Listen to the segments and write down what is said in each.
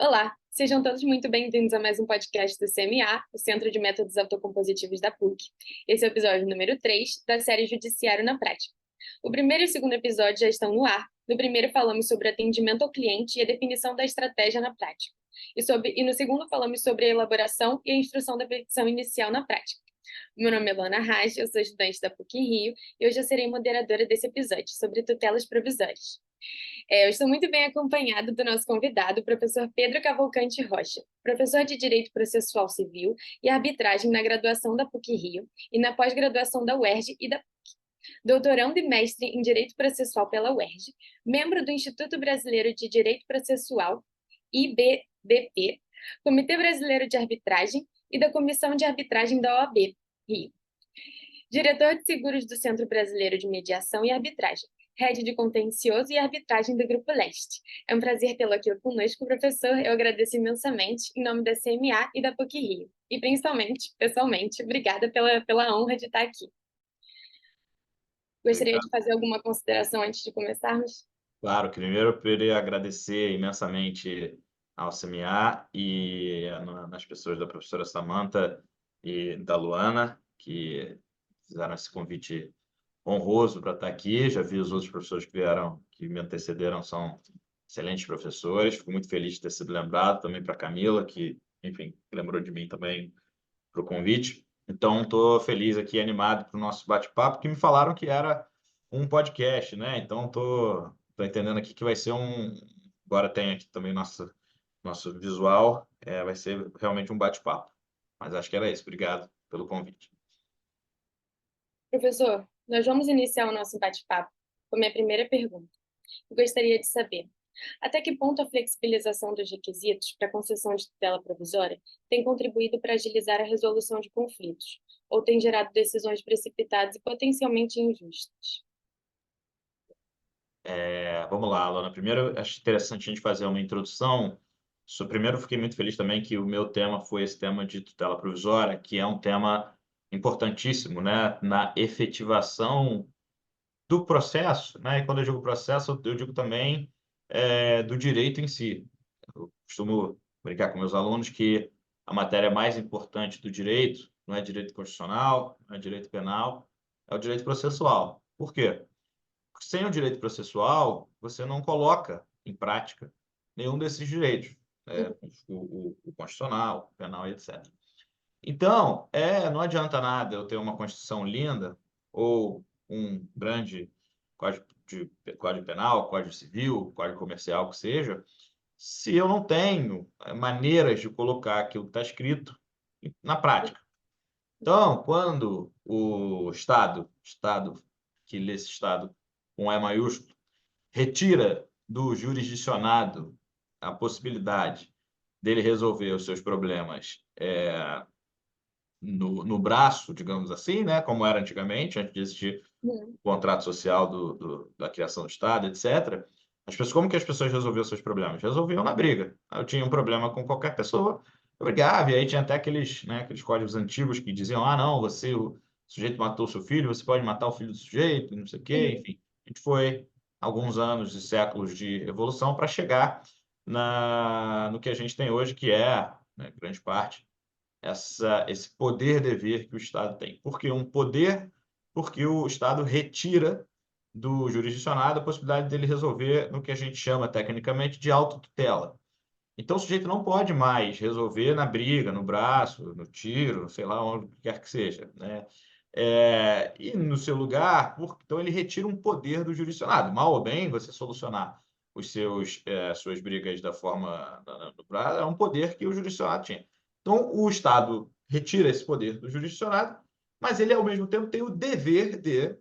Olá, sejam todos muito bem-vindos a mais um podcast do CMA, o Centro de Métodos Autocompositivos da PUC. Esse é o episódio número 3 da série Judiciário na Prática. O primeiro e o segundo episódio já estão no ar. No primeiro falamos sobre atendimento ao cliente e a definição da estratégia na prática. E no segundo falamos sobre a elaboração e a instrução da petição inicial na prática. Meu nome é Luana Raj, eu sou estudante da PUC Rio e hoje eu serei moderadora desse episódio sobre tutelas provisórias. Eu estou muito bem acompanhada do nosso convidado, o professor Pedro Cavalcante Rocha, professor de Direito Processual Civil e Arbitragem na graduação da PUC Rio e na pós-graduação da UERJ e da PUC. Doutorando e mestre em Direito Processual pela UERJ, membro do Instituto Brasileiro de Direito Processual, IBDP, Comitê Brasileiro de Arbitragem e da Comissão de Arbitragem da OAB, Rio. Diretor de Seguros do Centro Brasileiro de Mediação e Arbitragem, Head de Contencioso e Arbitragem do Grupo Leste. É um prazer tê-lo aqui conosco, professor. Eu agradeço imensamente, em nome da CMA e da PUC Rio. E, principalmente, pessoalmente, obrigada pela honra de estar aqui. Gostaria de fazer alguma consideração antes de começarmos? Claro, primeiro eu queria agradecer imensamente ao CMA e nas pessoas da professora Samantha e da Luana, que fizeram esse convite honroso para estar aqui. Já vi os outros professores que vieram, que me antecederam, são excelentes professores. Fico muito feliz de ter sido lembrado, também para a Camila, que, enfim, lembrou de mim também para o convite. Então, estou feliz aqui, animado para o nosso bate-papo, que me falaram que era um podcast, né? Então, tô entendendo aqui que vai ser Agora tem aqui também nosso visual, vai ser realmente um bate-papo. Mas acho que era isso. Obrigado pelo convite. Professor, nós vamos iniciar o nosso bate-papo com a minha primeira pergunta. Eu gostaria de saber, até que ponto a flexibilização dos requisitos para a concessão de tutela provisória tem contribuído para agilizar a resolução de conflitos, ou tem gerado decisões precipitadas e potencialmente injustas? Vamos lá, Alana. Primeiro, acho interessante a gente fazer uma introdução. Primeiro, fiquei muito feliz também que o meu tema foi esse tema de tutela provisória, que é um tema importantíssimo, né, na efetivação do processo, né? E quando eu digo processo, eu digo também do direito em si. Eu costumo brincar com meus alunos que a matéria mais importante do direito não é direito constitucional, não é direito penal, é o direito processual. Por quê? Porque sem o direito processual, você não coloca em prática nenhum desses direitos, né? O constitucional, o penal e etc. Então, não adianta nada eu ter uma Constituição linda ou um grande Código Penal, Código Civil, Código Comercial, que seja, se eu não tenho maneiras de colocar aquilo que está escrito na prática. Então, quando o Estado, que lê esse Estado com E maiúsculo, retira do jurisdicionado a possibilidade dele resolver os seus problemas no braço, digamos assim, né, como era antigamente, antes de existir o contrato social da criação do Estado, etc. Como que as pessoas resolviam seus problemas? Resolviam na briga. Eu tinha um problema com qualquer pessoa, eu brigava, e aí tinha até aqueles códigos antigos que diziam, não, o sujeito matou seu filho, você pode matar o filho do sujeito, não sei o quê, enfim. A gente foi alguns anos e séculos de evolução para chegar no que a gente tem hoje, que é, né, grande parte, esse poder-dever que o Estado tem. Por que um poder? Porque o Estado retira do jurisdicionado a possibilidade dele resolver no que a gente chama tecnicamente de autotutela. Então, o sujeito não pode mais resolver na briga, no braço, no tiro, sei lá, onde quer que seja, né? E no seu lugar, então ele retira um poder do jurisdicionado. Mal ou bem, você solucionar suas brigas da forma no braço é um poder que o jurisdicionado tinha. Então, o Estado retira esse poder do jurisdicionado, mas ele, ao mesmo tempo, tem o dever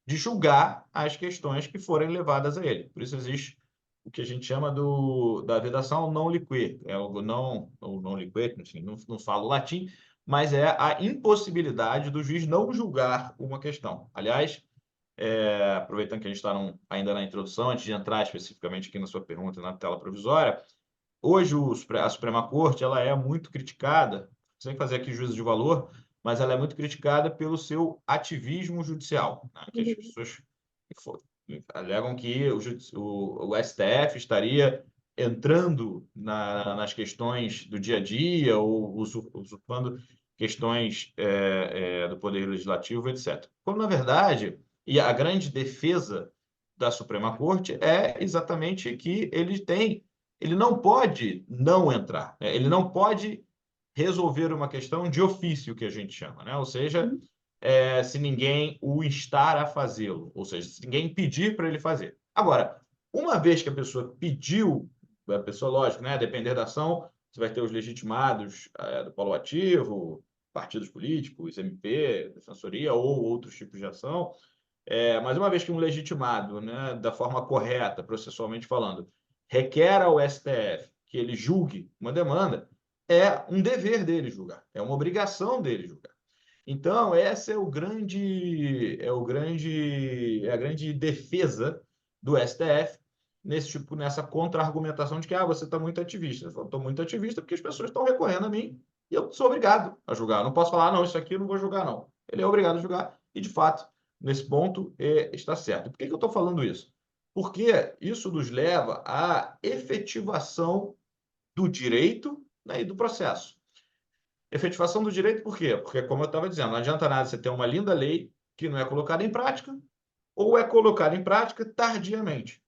de julgar as questões que forem levadas a ele. Por isso existe o que a gente chama da vedação non liquid, o não liquid, enfim, não falo latim, mas é a impossibilidade do juiz não julgar uma questão. Aliás, aproveitando que a gente está ainda na introdução, antes de entrar especificamente aqui na sua pergunta na tela provisória, hoje a Suprema Corte ela é muito criticada, sem fazer aqui juízo de valor, mas ela é muito criticada pelo seu ativismo judicial, né? Que as pessoas alegam que o STF estaria entrando nas questões do dia a dia ou usurpando questões do Poder Legislativo, etc. Quando, na verdade, e a grande defesa da Suprema Corte é exatamente que ele não pode não entrar, né? Ele não pode resolver uma questão de ofício, que a gente chama, né? Ou seja, se ninguém o instar a fazê-lo, ou seja, se ninguém pedir para ele fazer. Agora, uma vez que a pessoa pediu, a pessoa, lógico, né? Depender da ação, você vai ter os legitimados do polo ativo, partidos políticos, MP, defensoria ou outros tipos de ação. Mas uma vez que um legitimado, né, da forma correta, processualmente falando, requer ao STF que ele julgue uma demanda, é um dever dele julgar, é uma obrigação dele julgar. Então, essa é a grande defesa do STF nessa contra-argumentação de que você está muito ativista. Eu estou muito ativista porque as pessoas estão recorrendo a mim e eu sou obrigado a julgar. Eu não posso falar, não, isso aqui eu não vou julgar, não. Ele é obrigado a julgar e, de fato, nesse ponto, está certo. Por que eu estou falando isso? Porque isso nos leva à efetivação do direito, né, e do processo. Efetivação do direito, por quê? Porque, como eu estava dizendo, não adianta nada você ter uma linda lei que não é colocada em prática, ou é colocada em prática tardiamente,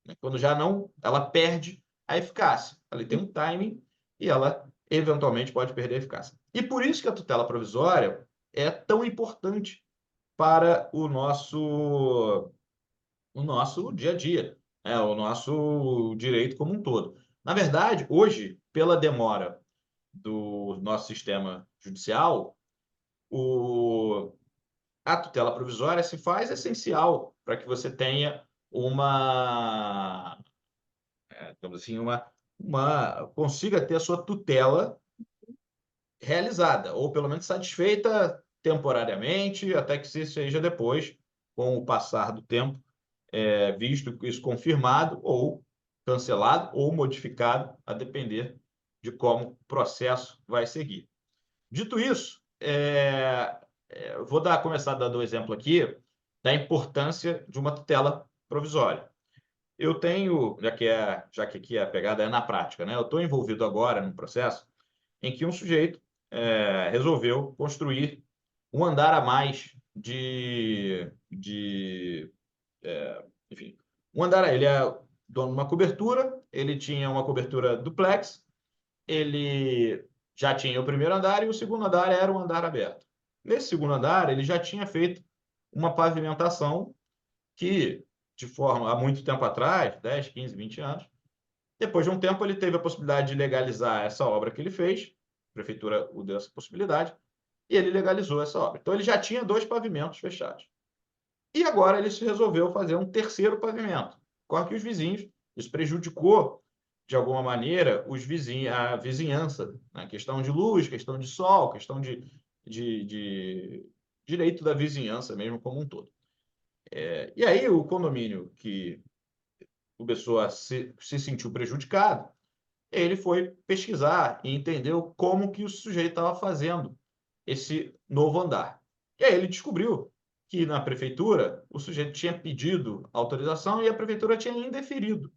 né? Quando já não, ela perde a eficácia. Ela tem um timing e ela, eventualmente, pode perder a eficácia. E por isso que a tutela provisória é tão importante para o nosso dia a dia, né? O nosso direito como um todo. Na verdade, hoje, pela demora do nosso sistema judicial, a tutela provisória se faz essencial para que você tenha digamos assim, consiga ter a sua tutela realizada, ou pelo menos satisfeita temporariamente, até que se seja depois, com o passar do tempo, visto isso confirmado ou cancelado ou modificado, a depender de como o processo vai seguir. Dito isso, vou começar dando um exemplo aqui da importância de uma tutela provisória. Eu tenho, já que aqui a pegada é na prática, né? Eu estou envolvido agora num processo em que um sujeito resolveu construir um andar a mais enfim, ele é dono de uma cobertura, ele tinha uma cobertura duplex, ele já tinha o primeiro andar e o segundo andar era um andar aberto. Nesse segundo andar, ele já tinha feito uma pavimentação que, há muito tempo atrás, 10, 15, 20 anos, depois de um tempo ele teve a possibilidade de legalizar essa obra que ele fez, a prefeitura o deu essa possibilidade, e ele legalizou essa obra. Então ele já tinha 2 pavimentos fechados. E agora ele se resolveu fazer um terceiro pavimento. Corre que os vizinhos, isso prejudicou, de alguma maneira, a vizinhança, né? Questão de luz, questão de sol, questão de direito da vizinhança mesmo como um todo. E aí o condomínio que o pessoa se sentiu prejudicado, ele foi pesquisar e entendeu como que o sujeito estava fazendo esse novo andar. E aí ele descobriu que na prefeitura o sujeito tinha pedido autorização e a prefeitura tinha indeferido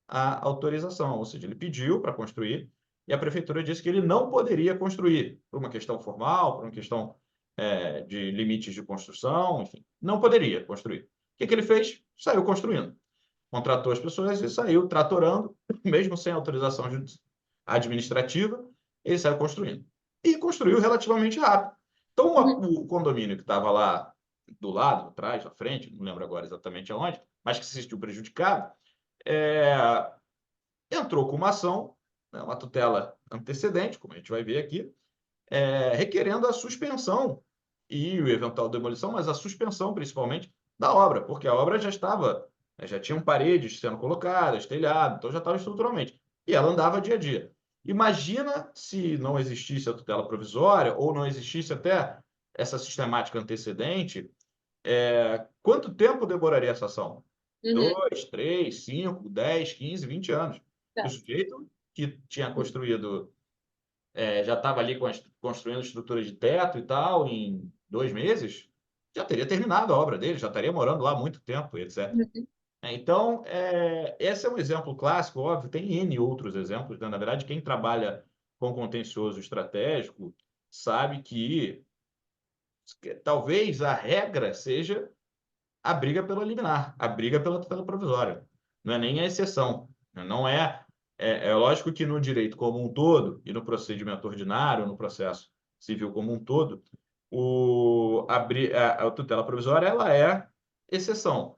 a autorização, ou seja, ele pediu para construir e a prefeitura disse que ele não poderia construir por uma questão formal, por uma questão de limites de construção, enfim, não poderia construir. O que ele fez? Saiu construindo. Contratou as pessoas e saiu tratorando, mesmo sem autorização administrativa, ele saiu construindo. E construiu relativamente rápido. Então, o condomínio que estava lá do lado, atrás, à frente, não lembro agora exatamente aonde, mas que se sentiu prejudicado, entrou com uma ação, né, uma tutela antecedente, como a gente vai ver aqui, requerendo a suspensão e o eventual demolição, mas a suspensão principalmente da obra, porque a obra já estava, já tinham paredes sendo colocadas, telhado, então já estava estruturalmente. E ela andava dia a dia. Imagina se não existisse a tutela provisória ou não existisse até essa sistemática antecedente, quanto tempo demoraria essa ação? 2, 3, 5, 10, 15, 20 anos. O sujeito que tinha construído já estava ali construindo estrutura de teto e tal, em 2 meses, já teria terminado a obra dele, já estaria morando lá há muito tempo, etc. Então, esse é um exemplo clássico, óbvio, tem N outros exemplos, né? Na verdade, quem trabalha com contencioso estratégico sabe que talvez a regra seja a briga pela liminar, a briga pela tutela provisória. Não é nem a exceção. Não é, é lógico que no direito como um todo, e no procedimento ordinário, no processo civil como um todo, a tutela provisória ela é exceção.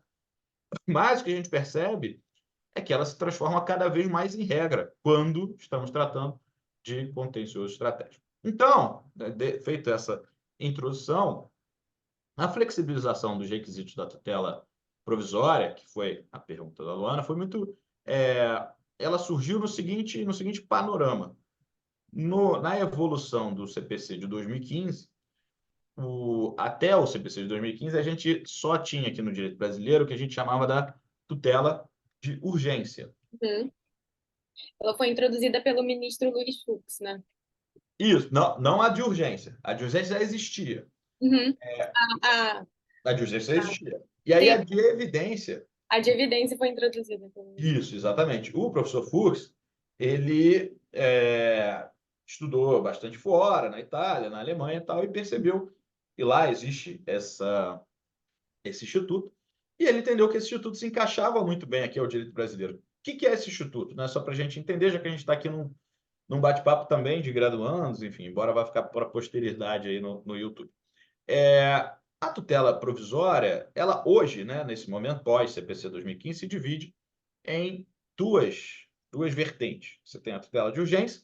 Mas o que a gente percebe é que ela se transforma cada vez mais em regra quando estamos tratando de contencioso estratégico. Então, feita essa introdução, a flexibilização dos requisitos da tutela provisória, que foi a pergunta da Luana, foi muito. Ela surgiu no seguinte panorama. Na evolução do CPC de 2015, até o CPC de 2015, a gente só tinha aqui no direito brasileiro o que a gente chamava da tutela de urgência. Uhum. Ela foi introduzida pelo ministro Luiz Fux, né? Isso, não, não a de urgência. A de urgência já existia. Uhum. A, A de urgência já existia. E aí a sim, de evidência. a de evidência foi introduzida pelo ministro. Isso, exatamente. O professor Fux, ele estudou bastante fora, na Itália, na Alemanha e tal, e percebeu que lá existe esse instituto, e ele entendeu que esse instituto se encaixava muito bem aqui ao direito brasileiro. O que é esse instituto? Né? Só para a gente entender, já que a gente está aqui num bate-papo também de graduandos, enfim, embora vá ficar para a posteridade aí no YouTube. A tutela provisória, ela hoje, né, nesse momento, pós-CPC 2015, se divide em duas vertentes. Você tem a tutela de urgência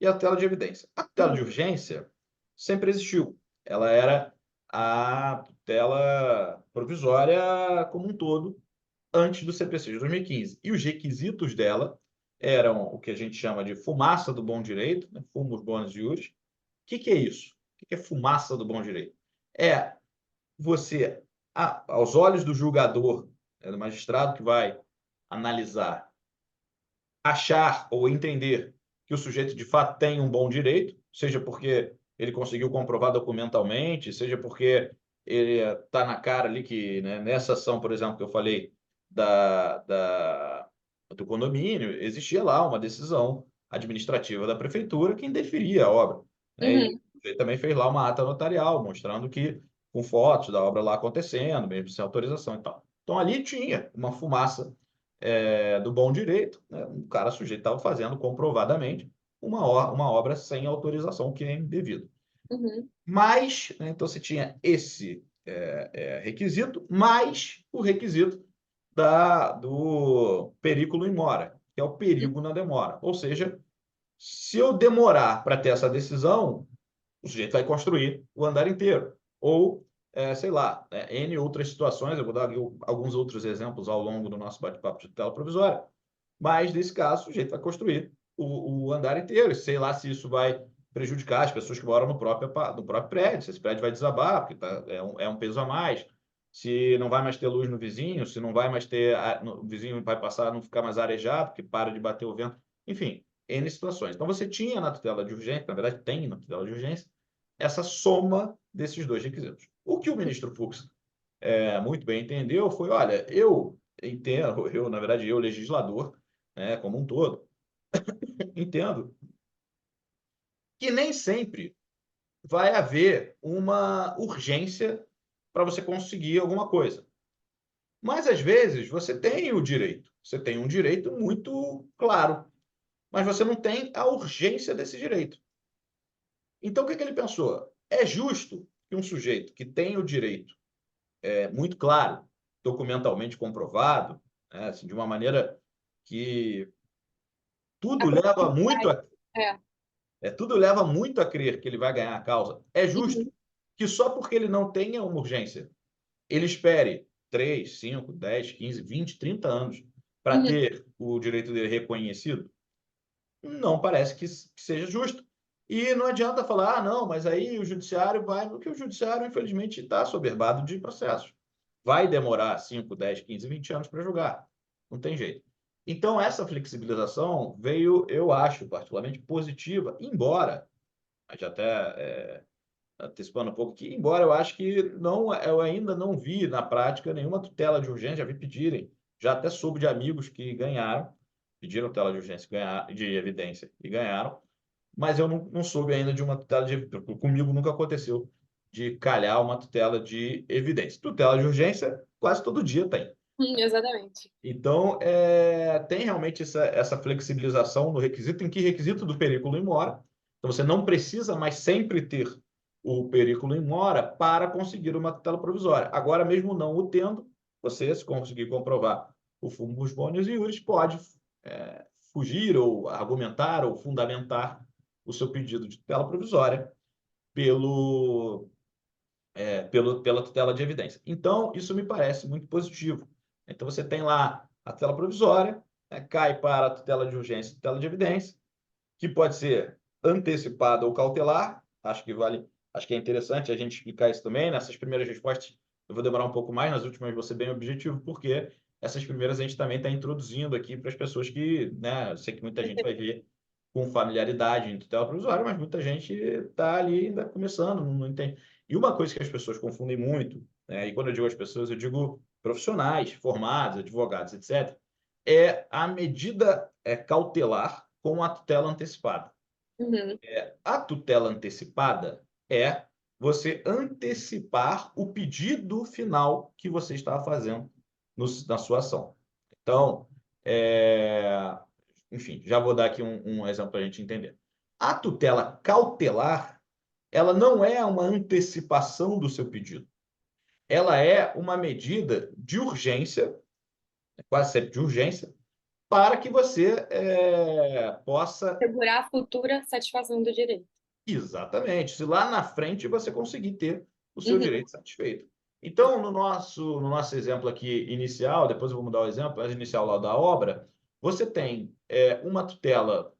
e a tutela de evidência. A tutela de urgência sempre existiu. Ela era a tutela provisória como um todo antes do CPC de 2015. E os requisitos dela eram o que a gente chama de fumaça do bom direito, né? Fumus bonus iuris. O que é isso? O que é fumaça do bom direito? É você, aos olhos do julgador, do magistrado que vai analisar, achar ou entender que o sujeito de fato tem um bom direito, seja porque ele conseguiu comprovar documentalmente, seja porque ele está na cara ali que, né, nessa ação, por exemplo, que eu falei do condomínio, existia lá uma decisão administrativa da prefeitura que indeferia a obra. Né? E Uhum. ele também fez lá uma ata notarial, mostrando que, com fotos da obra lá acontecendo, mesmo sem autorização e tal. Então ali tinha uma fumaça do bom direito, né? Um cara sujeito estava fazendo comprovadamente uma obra sem autorização, que é indevido. Uhum. Mas, né, então você tinha esse requisito, mais o requisito do periculo in mora, que é o perigo na demora. Ou seja, se eu demorar para ter essa decisão, o sujeito vai construir o andar inteiro. Ou, sei lá, N outras situações, eu vou dar alguns outros exemplos ao longo do nosso bate-papo de tutela provisória, mas nesse caso o sujeito vai construir o andar inteiro. Sei lá se isso vai prejudicar as pessoas que moram no próprio prédio, se esse prédio vai desabar, porque é um peso a mais, se não vai mais ter luz no vizinho, se não vai mais ter, o vizinho vai passar a não ficar mais arejado, porque para de bater o vento, enfim, N situações. Então você tinha na tutela de urgência, na verdade tem na tutela de urgência, essa soma desses dois requisitos. O que o ministro Fux muito bem entendeu foi, olha, eu entendo, na verdade, eu, legislador, né, como um todo, entendo que nem sempre vai haver uma urgência para você conseguir alguma coisa. Mas, às vezes, você tem o direito. Você tem um direito muito claro, mas você não tem a urgência desse direito. Então, o que ele pensou? É justo que um sujeito que tem o direito muito claro, documentalmente comprovado, né, assim, de uma maneira que A tudo leva muito probabilidade. a, É. tudo leva muito a crer que ele vai ganhar a causa. É justo Uhum. que só porque ele não tenha uma urgência, ele espere 3, 5, 10, 15, 20, 30 anos para Uhum. ter o direito dele reconhecido? Não parece que seja justo. E não adianta falar, não, mas aí o judiciário vai, porque o judiciário, infelizmente, está soberbado de processos. Vai demorar 5, 10, 15, 20 anos para julgar. Não tem jeito. Então, essa flexibilização veio, eu acho, particularmente positiva, embora, mas até antecipando um pouco aqui, embora eu acho que não, eu ainda não vi na prática nenhuma tutela de urgência, já vi pedirem já até soube de amigos que ganharam, pediram tutela de urgência, de evidência e ganharam, mas eu não soube ainda de uma tutela de evidência. Comigo nunca aconteceu de calhar uma tutela de evidência. Tutela de urgência, quase todo dia tem. Exatamente. Então, tem realmente essa flexibilização no requisito. Em que requisito do periculo in mora? Então, você não precisa mais sempre ter o periculo in mora para conseguir uma tutela provisória. Agora, mesmo não o tendo, você, se conseguir comprovar o fumus bonius iuris, pode fugir ou argumentar ou fundamentar o seu pedido de tutela provisória pela tutela de evidência. Então, isso me parece muito positivo. Então, você tem lá a tutela provisória, né, cai para a tutela de urgência e tutela de evidência, que pode ser antecipada ou cautelar. Acho que é interessante a gente explicar isso também. Nessas primeiras respostas, eu vou demorar um pouco mais, nas últimas vou ser bem objetivo, porque essas primeiras a gente também está introduzindo aqui para as pessoas que, né, eu sei que muita gente vai ver com familiaridade em tutela provisória, mas muita gente está ali ainda começando, não entende. E uma coisa que as pessoas confundem muito, né, e quando eu digo as pessoas, eu digo profissionais, formados, advogados, etc., é a medida cautelar com a tutela antecipada. Uhum. A tutela antecipada é você antecipar o pedido final que você estava fazendo na sua ação. Então, enfim, já vou dar aqui um exemplo para a gente entender. A tutela cautelar, ela não é uma antecipação do seu pedido. Ela é uma medida de urgência, quase sempre de urgência, para que você possa. Segurar a futura satisfação do direito. Exatamente. Se lá na frente você conseguir ter o seu Uhum. direito satisfeito. Então, no nosso exemplo aqui inicial, depois eu vou mudar o exemplo, mas inicial lá da obra, você tem uma tutela,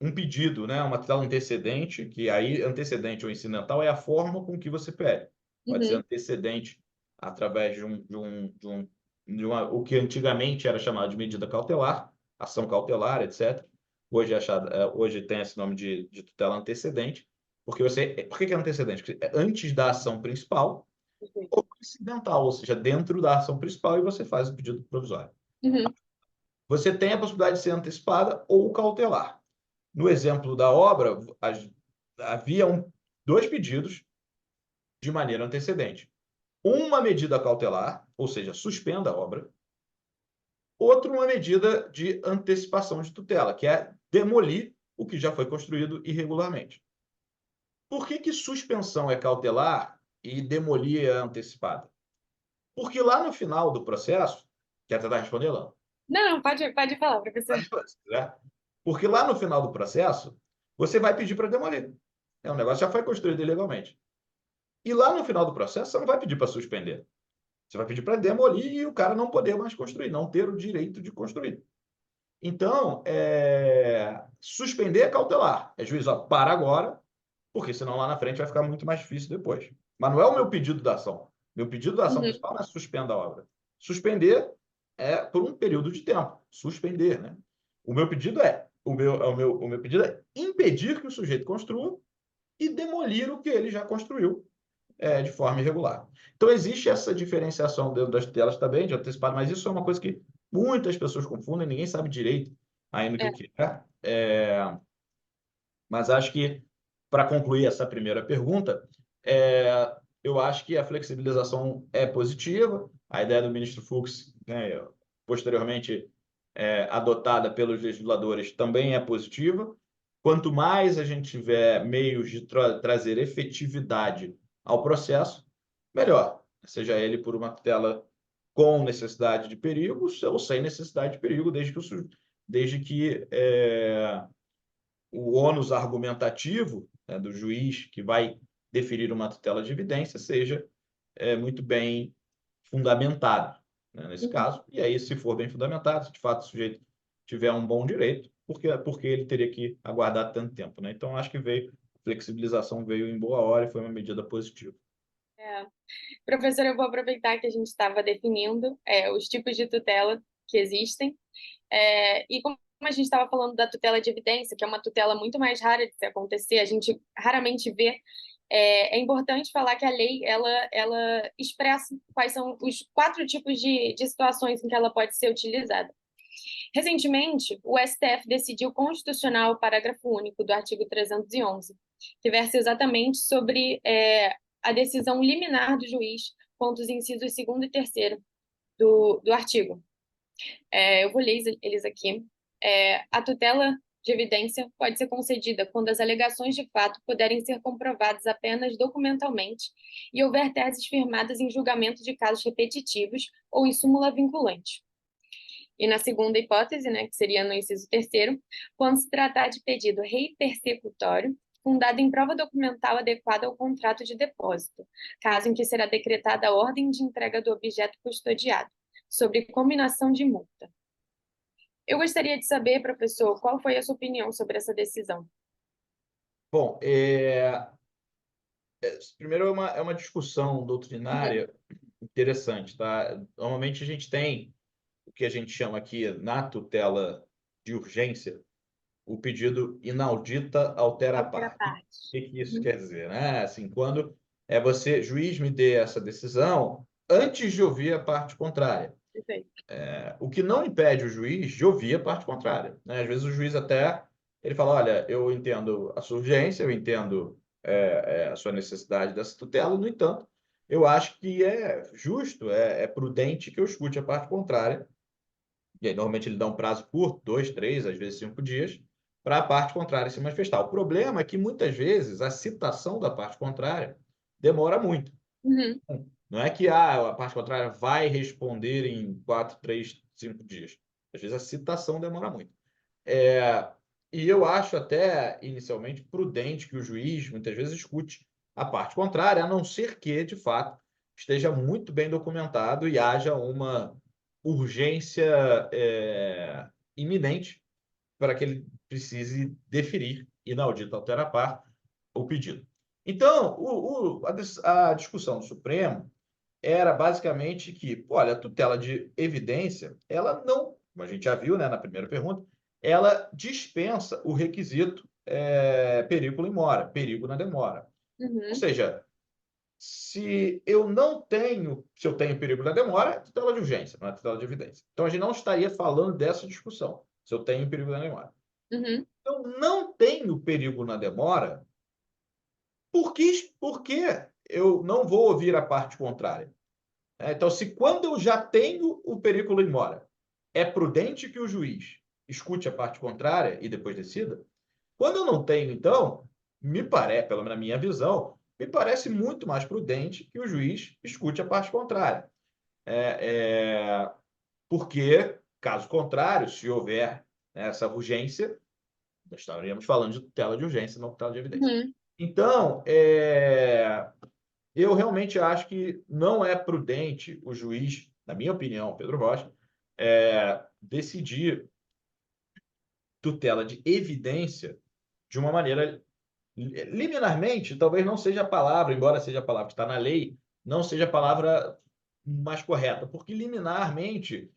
um pedido, né, uma tutela antecedente, que aí antecedente ou incidental é a forma com que você pede. Pode ser Uhum. antecedente através o que antigamente era chamado de medida cautelar, ação cautelar, etc. Hoje tem esse nome de tutela antecedente, porque por que é antecedente? Porque é antes da ação principal ou incidental, ou seja, dentro da ação principal e você faz o pedido provisório. Uhum. Você tem a possibilidade de ser antecipada ou cautelar. No exemplo da obra, havia dois pedidos de maneira antecedente. Uma medida cautelar, ou seja, suspenda a obra. Outro, uma medida de antecipação de tutela, que é demolir o que já foi construído irregularmente. Por que suspensão é cautelar e demolir é antecipada? Porque lá no final do processo, quer tentar responder, Lana? Não, pode falar, professor. Né? Porque lá no final do processo, você vai pedir para demolir. O negócio já foi construído ilegalmente. E lá no final do processo, você não vai pedir para suspender. Você vai pedir para demolir e o cara não poder mais construir, não ter o direito de construir. Então, suspender é cautelar. É juiz, ó, para agora, porque senão lá na frente vai ficar muito mais difícil depois. Mas não é o meu pedido da ação. Meu pedido da ação Uhum. principal não é suspenda a obra. Suspender é por um período de tempo. Suspender, né? O meu pedido o meu pedido é impedir que o sujeito construa e demolir o que ele já construiu de forma irregular. Então, existe essa diferenciação dentro das tutelas também, de antecipado, mas isso é uma coisa que muitas pessoas confundem, ninguém sabe direito ainda o que é. Mas acho que, para concluir essa primeira pergunta, eu acho que a flexibilização é positiva. A ideia do ministro Fux, né, posteriormente adotada pelos legisladores, também é positiva. Quanto mais a gente tiver meios de trazer efetividade ao processo, melhor. Seja ele por uma tutela com necessidade de perigo ou sem necessidade de perigo, desde que o ônus argumentativo, né, do juiz que vai deferir uma tutela de evidência seja muito bem fundamentado, né, nesse Uhum. caso. E aí, se for bem fundamentado, se de fato o sujeito tiver um bom direito, porque ele teria que aguardar tanto tempo, né? Então, acho que flexibilização veio em boa hora e foi uma medida positiva. É. Professor, eu vou aproveitar que a gente estava definindo os tipos de tutela que existem. E como a gente estava falando da tutela de evidência, que é uma tutela muito mais rara de se acontecer, a gente raramente vê É importante falar que a lei ela expressa quais são os 4 tipos de situações em que ela pode ser utilizada. Recentemente, o STF decidiu constitucional o parágrafo único do artigo 311, que versa exatamente sobre a decisão liminar do juiz quanto aos incisos 2º e 3º do artigo. Eu vou ler eles aqui. A tutela de evidência pode ser concedida quando as alegações de fato puderem ser comprovadas apenas documentalmente e houver teses firmadas em julgamento de casos repetitivos ou em súmula vinculante. E na segunda hipótese, né, que seria no inciso 3º, quando se tratar de pedido repersecutório, fundado em prova documental adequada ao contrato de depósito, caso em que será decretada a ordem de entrega do objeto custodiado, sobre cominação de multa. Eu gostaria de saber, professor, qual foi a sua opinião sobre essa decisão? Bom, primeiro é uma discussão doutrinária interessante, tá? Normalmente a gente tem o que a gente chama aqui na tutela de urgência, o pedido inaudita altera a parte. O que isso quer dizer, né? Assim, quando juiz me dê essa decisão antes de ouvir a parte contrária. Perfeito. O que não impede o juiz de ouvir a parte contrária, né? Às vezes o juiz ele fala, olha, eu entendo a sua urgência, eu entendo a sua necessidade dessa tutela, no entanto, eu acho que é justo, é prudente que eu escute a parte contrária. E aí, normalmente, ele dá um prazo curto, 2, 3, às vezes 5 dias, para a parte contrária se manifestar. O problema é que, muitas vezes, a citação da parte contrária demora muito. Uhum. Não é que a parte contrária vai responder em 4, 3, 5 dias. Às vezes, a citação demora muito. E eu acho até, inicialmente, prudente que o juiz, muitas vezes, escute a parte contrária, a não ser que, de fato, esteja muito bem documentado e haja uma urgência iminente para que ele precise deferir inaudita altera par o pedido. Então, a discussão do Supremo era basicamente que, olha, a tutela de evidência, ela não, como a gente já viu, né, na primeira pergunta, ela dispensa o requisito perigo in mora, perigo na demora. Uhum. Ou seja, se eu tenho perigo na demora, é tutela de urgência, não é tutela de evidência. Então, a gente não estaria falando dessa discussão, se eu tenho perigo na demora. Uhum. Eu não tenho perigo na demora, por que eu não vou ouvir a parte contrária? Então, se quando eu já tenho o perigo in mora, é prudente que o juiz escute a parte contrária e depois decida? Quando eu não tenho, então, pelo menos na minha visão, me parece muito mais prudente que o juiz escute a parte contrária. Porque, caso contrário, se houver essa urgência, nós estaríamos falando de tutela de urgência, não tutela de evidência. Uhum. Então, eu realmente acho que não é prudente o juiz, na minha opinião, Pedro Rocha, decidir tutela de evidência de uma maneira liminarmente, talvez não seja a palavra, embora seja a palavra que está na lei, não seja a palavra mais correta, porque liminarmente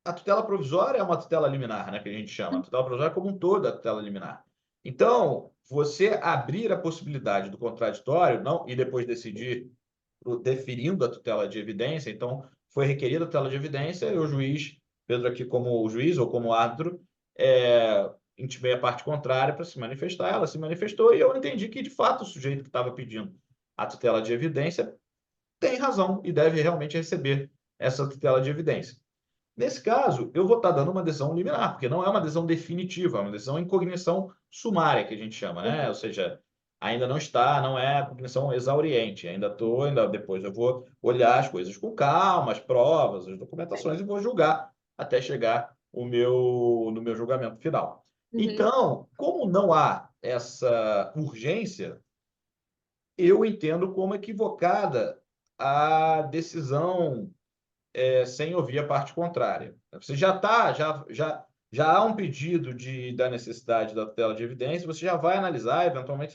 a tutela provisória é uma tutela liminar, né, que a gente chama. A tutela provisória como um todo é a tutela liminar. Então, você abrir a possibilidade do contraditório não, e depois decidir deferindo a tutela de evidência, então foi requerida a tutela de evidência e o juiz, Pedro aqui como juiz ou como árbitro, intimei a parte contrária para se manifestar, ela se manifestou e eu entendi que, de fato, o sujeito que estava pedindo a tutela de evidência tem razão e deve realmente receber essa tutela de evidência. Nesse caso, eu vou estar dando uma decisão liminar, porque não é uma decisão definitiva, é uma decisão em cognição sumária, que a gente chama, né? Ou seja, ainda não é cognição exauriente, ainda depois eu vou olhar as coisas com calma, as provas, as documentações, e vou julgar até chegar no meu julgamento final. Uhum. Então, como não há essa urgência, eu entendo como equivocada a decisão sem ouvir a parte contrária. Você já há um pedido da necessidade da tutela de evidência, você já vai analisar, eventualmente,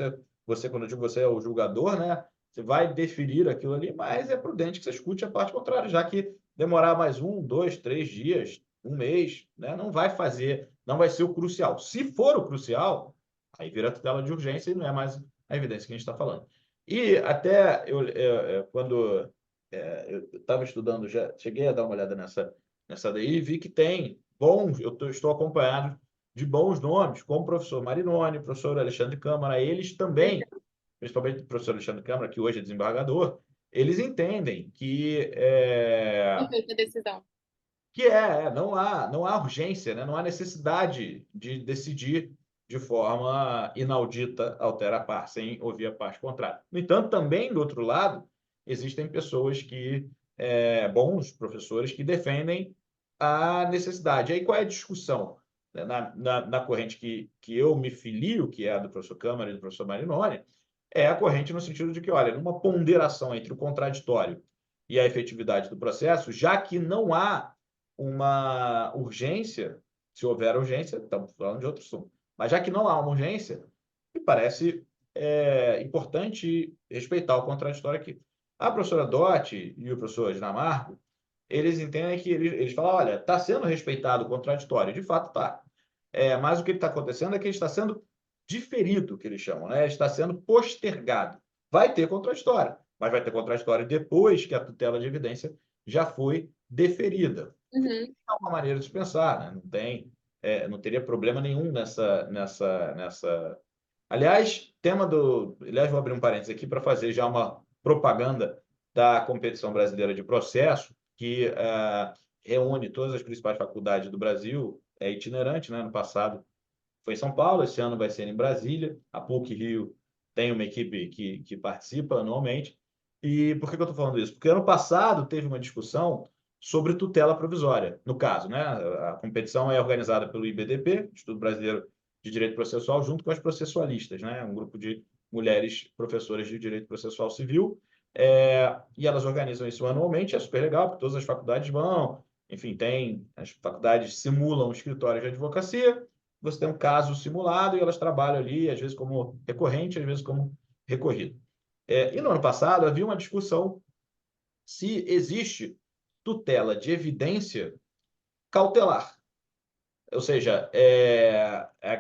quando eu digo você é o julgador, né? Você vai deferir aquilo ali, mas é prudente que você escute a parte contrária, já que demorar mais 1, 2, 3 dias, um mês, né? Não vai ser o crucial. Se for o crucial, Aí vira tutela de urgência e não é mais a evidência que a gente está falando. E até quando eu estava estudando, já cheguei a dar uma olhada nessa daí e vi que tem bons, estou acompanhado de bons nomes, como o professor Marinoni, o professor Alexandre Câmara, eles também, principalmente o professor Alexandre Câmara, que hoje é desembargador, eles entendem que Não foi essa decisão. não há urgência, né? Não há necessidade de decidir de forma inaudita, altera a par, sem ouvir a parte contrária. No entanto, também, do outro lado, existem pessoas bons professores, que defendem a necessidade. Aí qual é a discussão? Na corrente que eu me filio, que é a do professor Câmara e do professor Marinoni, é a corrente no sentido de que, olha, numa ponderação entre o contraditório e a efetividade do processo, já que não há uma urgência, se houver urgência, estamos falando de outro assunto, mas já que não há uma urgência, me parece importante respeitar o contraditório aqui. A professora Dotti e o professor Dinamarco, eles entendem que eles falam, olha, está sendo respeitado o contraditório, de fato está. Mas o que está acontecendo é que ele está sendo diferido, que eles chamam, né? Está sendo postergado. Vai ter contraditório, mas vai ter contraditório depois que a tutela de evidência já foi deferida. Uhum. É uma maneira de se pensar, né? Não teria problema nenhum nessa. Aliás, aliás, vou abrir um parênteses aqui para fazer já uma propaganda da competição brasileira de processo, que reúne todas as principais faculdades do Brasil, é itinerante, né? No passado foi em São Paulo, esse ano vai ser em Brasília. A PUC Rio tem uma equipe que participa anualmente. E por que eu estou falando isso? Porque ano passado teve uma discussão sobre tutela provisória. No caso, né, a competição é organizada pelo IBDP, Instituto Brasileiro de Direito Processual, junto com as processualistas, né, um grupo de mulheres professoras de Direito Processual Civil. E elas organizam isso anualmente, é super legal, porque todas as faculdades vão, enfim, as faculdades simulam escritórios de advocacia, você tem um caso simulado e elas trabalham ali, às vezes como recorrente, às vezes como recorrido. E no ano passado havia uma discussão se existe tutela de evidência cautelar. Ou seja,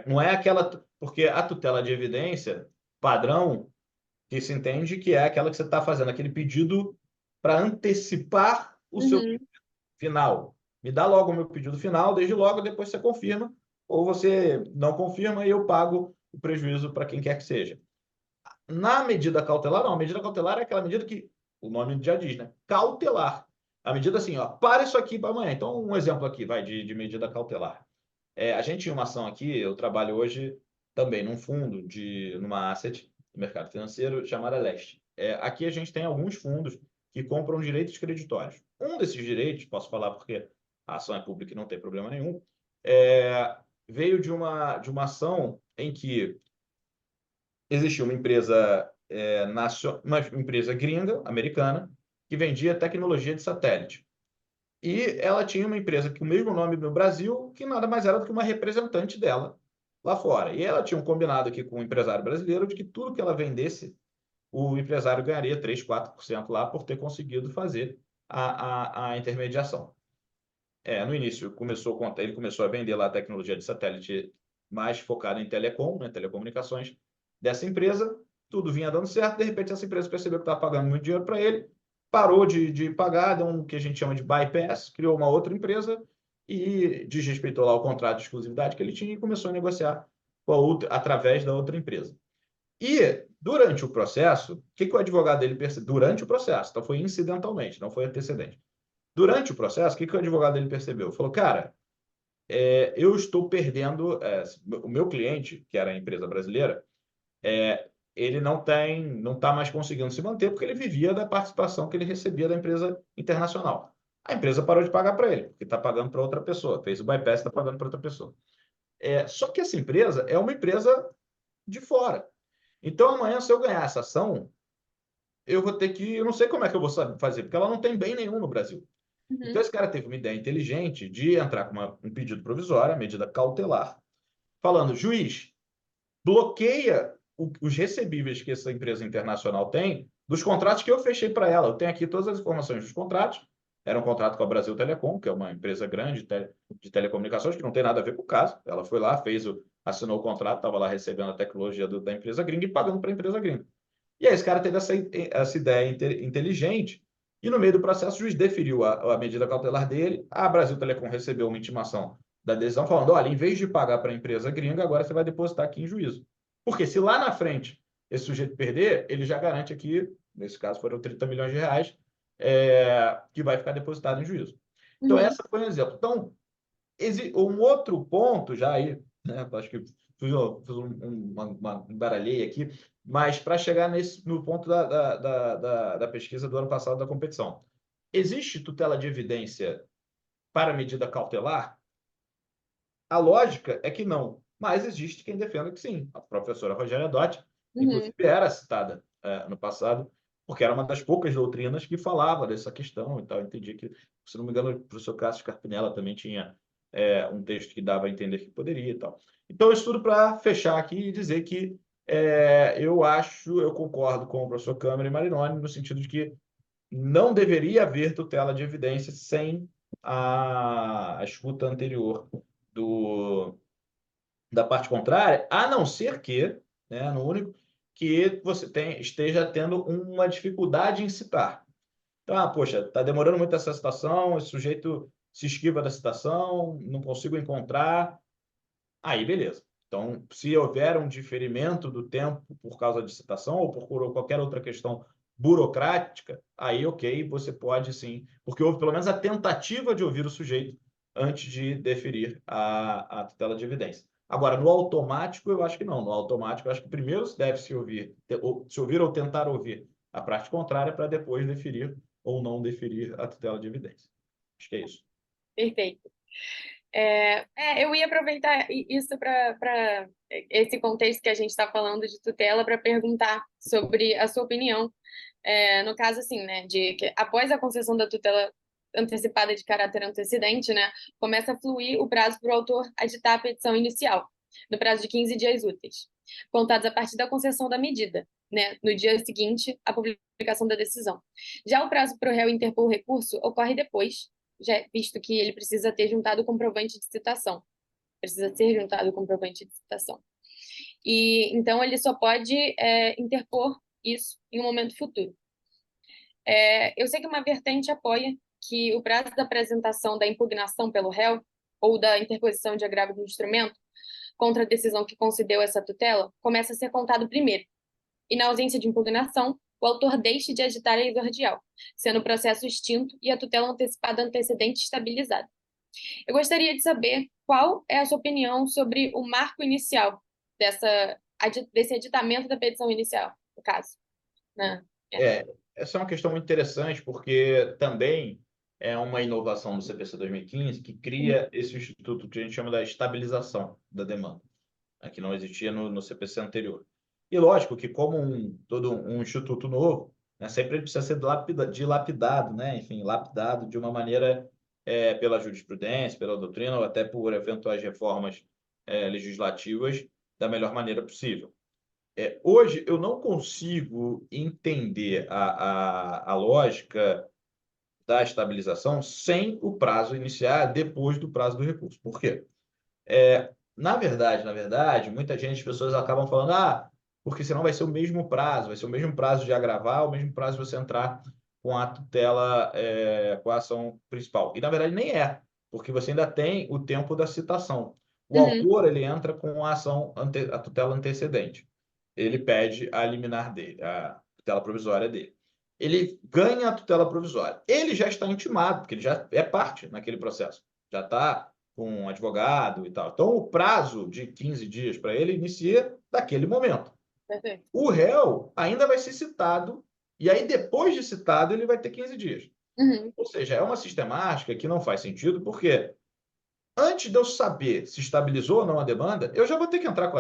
não é aquela. Porque a tutela de evidência padrão, que se entende que é aquela que você está fazendo, aquele pedido para antecipar o seu Uhum. final. Me dá logo o meu pedido final, desde logo, depois você confirma, ou você não confirma e eu pago o prejuízo para quem quer que seja. Na medida cautelar, não. A medida cautelar é aquela medida que o nome já diz, né? Cautelar. A medida assim, ó, para isso aqui para amanhã. Então, um exemplo aqui, vai, de medida cautelar. A gente tinha uma ação aqui, eu trabalho hoje também num fundo, numa asset do mercado financeiro chamada Leste. Aqui a gente tem alguns fundos que compram direitos creditórios. Um desses direitos, posso falar porque a ação é pública e não tem problema nenhum, veio de uma ação em que existia uma empresa gringa, americana, que vendia tecnologia de satélite. E ela tinha uma empresa com o mesmo nome no Brasil, que nada mais era do que uma representante dela lá fora. E ela tinha um combinado aqui com o empresário brasileiro de que tudo que ela vendesse, o empresário ganharia 3, 4% lá por ter conseguido fazer a intermediação. No início, ele começou a vender lá a tecnologia de satélite mais focada em telecom, né, telecomunicações dessa empresa. Tudo vinha dando certo. De repente, essa empresa percebeu que estava pagando muito dinheiro para ele, parou de pagar, deu um que a gente chama de bypass, criou uma outra empresa e desrespeitou lá o contrato de exclusividade que ele tinha e começou a negociar através da outra empresa. E, durante o processo, o que o advogado dele percebeu? Durante o processo, então foi incidentalmente, não foi antecedente. Durante o processo, o que o advogado dele percebeu? Falou, cara, eu estou perdendo. O meu cliente, que era a empresa brasileira, ele não está mais conseguindo se manter porque ele vivia da participação que ele recebia da empresa internacional. A empresa parou de pagar para ele, porque está pagando para outra pessoa. Fez o bypass, está pagando para outra pessoa. Só que essa empresa é uma empresa de fora. Então, amanhã, se eu ganhar essa ação, eu vou ter que. Eu não sei como é que eu vou fazer, porque ela não tem bem nenhum no Brasil. Então, Uhum. esse cara teve uma ideia inteligente de entrar com um pedido provisório, medida cautelar, falando: juiz, bloqueia os recebíveis que essa empresa internacional tem dos contratos que eu fechei para ela. Eu tenho aqui todas as informações dos contratos. Era um contrato com a Brasil Telecom, que é uma empresa grande de telecomunicações, que não tem nada a ver com o caso. Ela foi lá, fez assinou o contrato, estava lá recebendo a tecnologia da empresa gringa e pagando para a empresa gringa. E aí esse cara teve essa ideia inteligente e no meio do processo o juiz deferiu a medida cautelar dele, a Brasil Telecom recebeu uma intimação da decisão falando, olha, em vez de pagar para a empresa gringa, agora você vai depositar aqui em juízo. Porque se lá na frente esse sujeito perder, ele já garante aqui, nesse caso foram 30 milhões de reais, que vai ficar depositado em juízo. Então, essa foi um exemplo. Então, um outro ponto, já aí, né, acho que fiz uma baralhei aqui, mas para chegar no ponto da pesquisa do ano passado da competição. Existe tutela de evidência para medida cautelar? A lógica é que não, mas existe quem defenda que sim. A professora Rogéria Dotti, inclusive, era citada no passado, porque era uma das poucas doutrinas que falava dessa questão e tal. Eu entendi que, se não me engano, o professor Cássio Carpinella também tinha um texto que dava a entender que poderia e tal. Então, isso tudo para fechar aqui e dizer que eu concordo com o professor Câmara e Marinoni, no sentido de que não deveria haver tutela de evidência sem a escuta anterior da parte contrária, a não ser que, né, no único, que você esteja tendo uma dificuldade em citar. Então, poxa, está demorando muito essa citação, esse sujeito se esquiva da citação, não consigo encontrar. Aí, beleza. Então, se houver um diferimento do tempo por causa de citação ou por qualquer outra questão burocrática, aí, ok, você pode sim, porque houve pelo menos a tentativa de ouvir o sujeito antes de deferir a tutela de evidência. Agora, no automático, eu acho que não. No automático, eu acho que primeiro se deve se ouvir ou tentar ouvir a parte contrária para depois deferir ou não deferir a tutela de evidência. Acho que é isso. Perfeito. Eu ia aproveitar isso para esse contexto que a gente está falando de tutela para perguntar sobre a sua opinião. No caso, assim, né, de que após a concessão da tutela antecipada de caráter antecedente, né, começa a fluir o prazo para o autor aditar a petição inicial, no prazo de 15 dias úteis, contados a partir da concessão da medida, né, no dia seguinte à publicação da decisão. Já o prazo para o réu interpor o recurso ocorre depois, visto que ele precisa ter juntado o comprovante de citação. Precisa ser juntado o comprovante de citação. E, então, ele só pode interpor isso em um momento futuro. Eu sei que uma vertente apoia que o prazo da apresentação da impugnação pelo réu ou da interposição de agravo do instrumento contra a decisão que concedeu essa tutela começa a ser contado primeiro. E, na ausência de impugnação, o autor deixe de agitar a exordial, sendo o processo extinto e a tutela antecipada antecedente estabilizada. Eu gostaria de saber qual é a sua opinião sobre o marco inicial desse aditamento da petição inicial, no caso. Né? Essa é uma questão muito interessante, porque também é uma inovação do CPC 2015 que cria esse instituto que a gente chama da estabilização da demanda, que não existia no CPC anterior. E lógico que, como todo um instituto novo, né, sempre ele precisa ser dilapidado, né? Enfim, lapidado de uma maneira pela jurisprudência, pela doutrina, ou até por eventuais reformas legislativas da melhor maneira possível. Hoje, eu não consigo entender a lógica da estabilização sem o prazo iniciar depois do prazo do recurso. Por quê? Na verdade, muita gente, as pessoas acabam falando, porque senão vai ser o mesmo prazo, vai ser o mesmo prazo de agravar, o mesmo prazo de você entrar com a tutela, com a ação principal. E, na verdade, nem é, porque você ainda tem o tempo da citação. O autor, ele entra com a ação, a tutela antecedente. Ele pede a liminar dele, a tutela provisória dele. Ele ganha a tutela provisória. Ele já está intimado, porque ele já é parte naquele processo. Já está com um advogado e tal. Então, o prazo de 15 dias para ele inicia daquele momento. Perfeito. O réu ainda vai ser citado, e aí, depois de citado, ele vai ter 15 dias. Ou seja, é uma sistemática que não faz sentido, porque antes de eu saber se estabilizou ou não a demanda, eu já vou ter que entrar com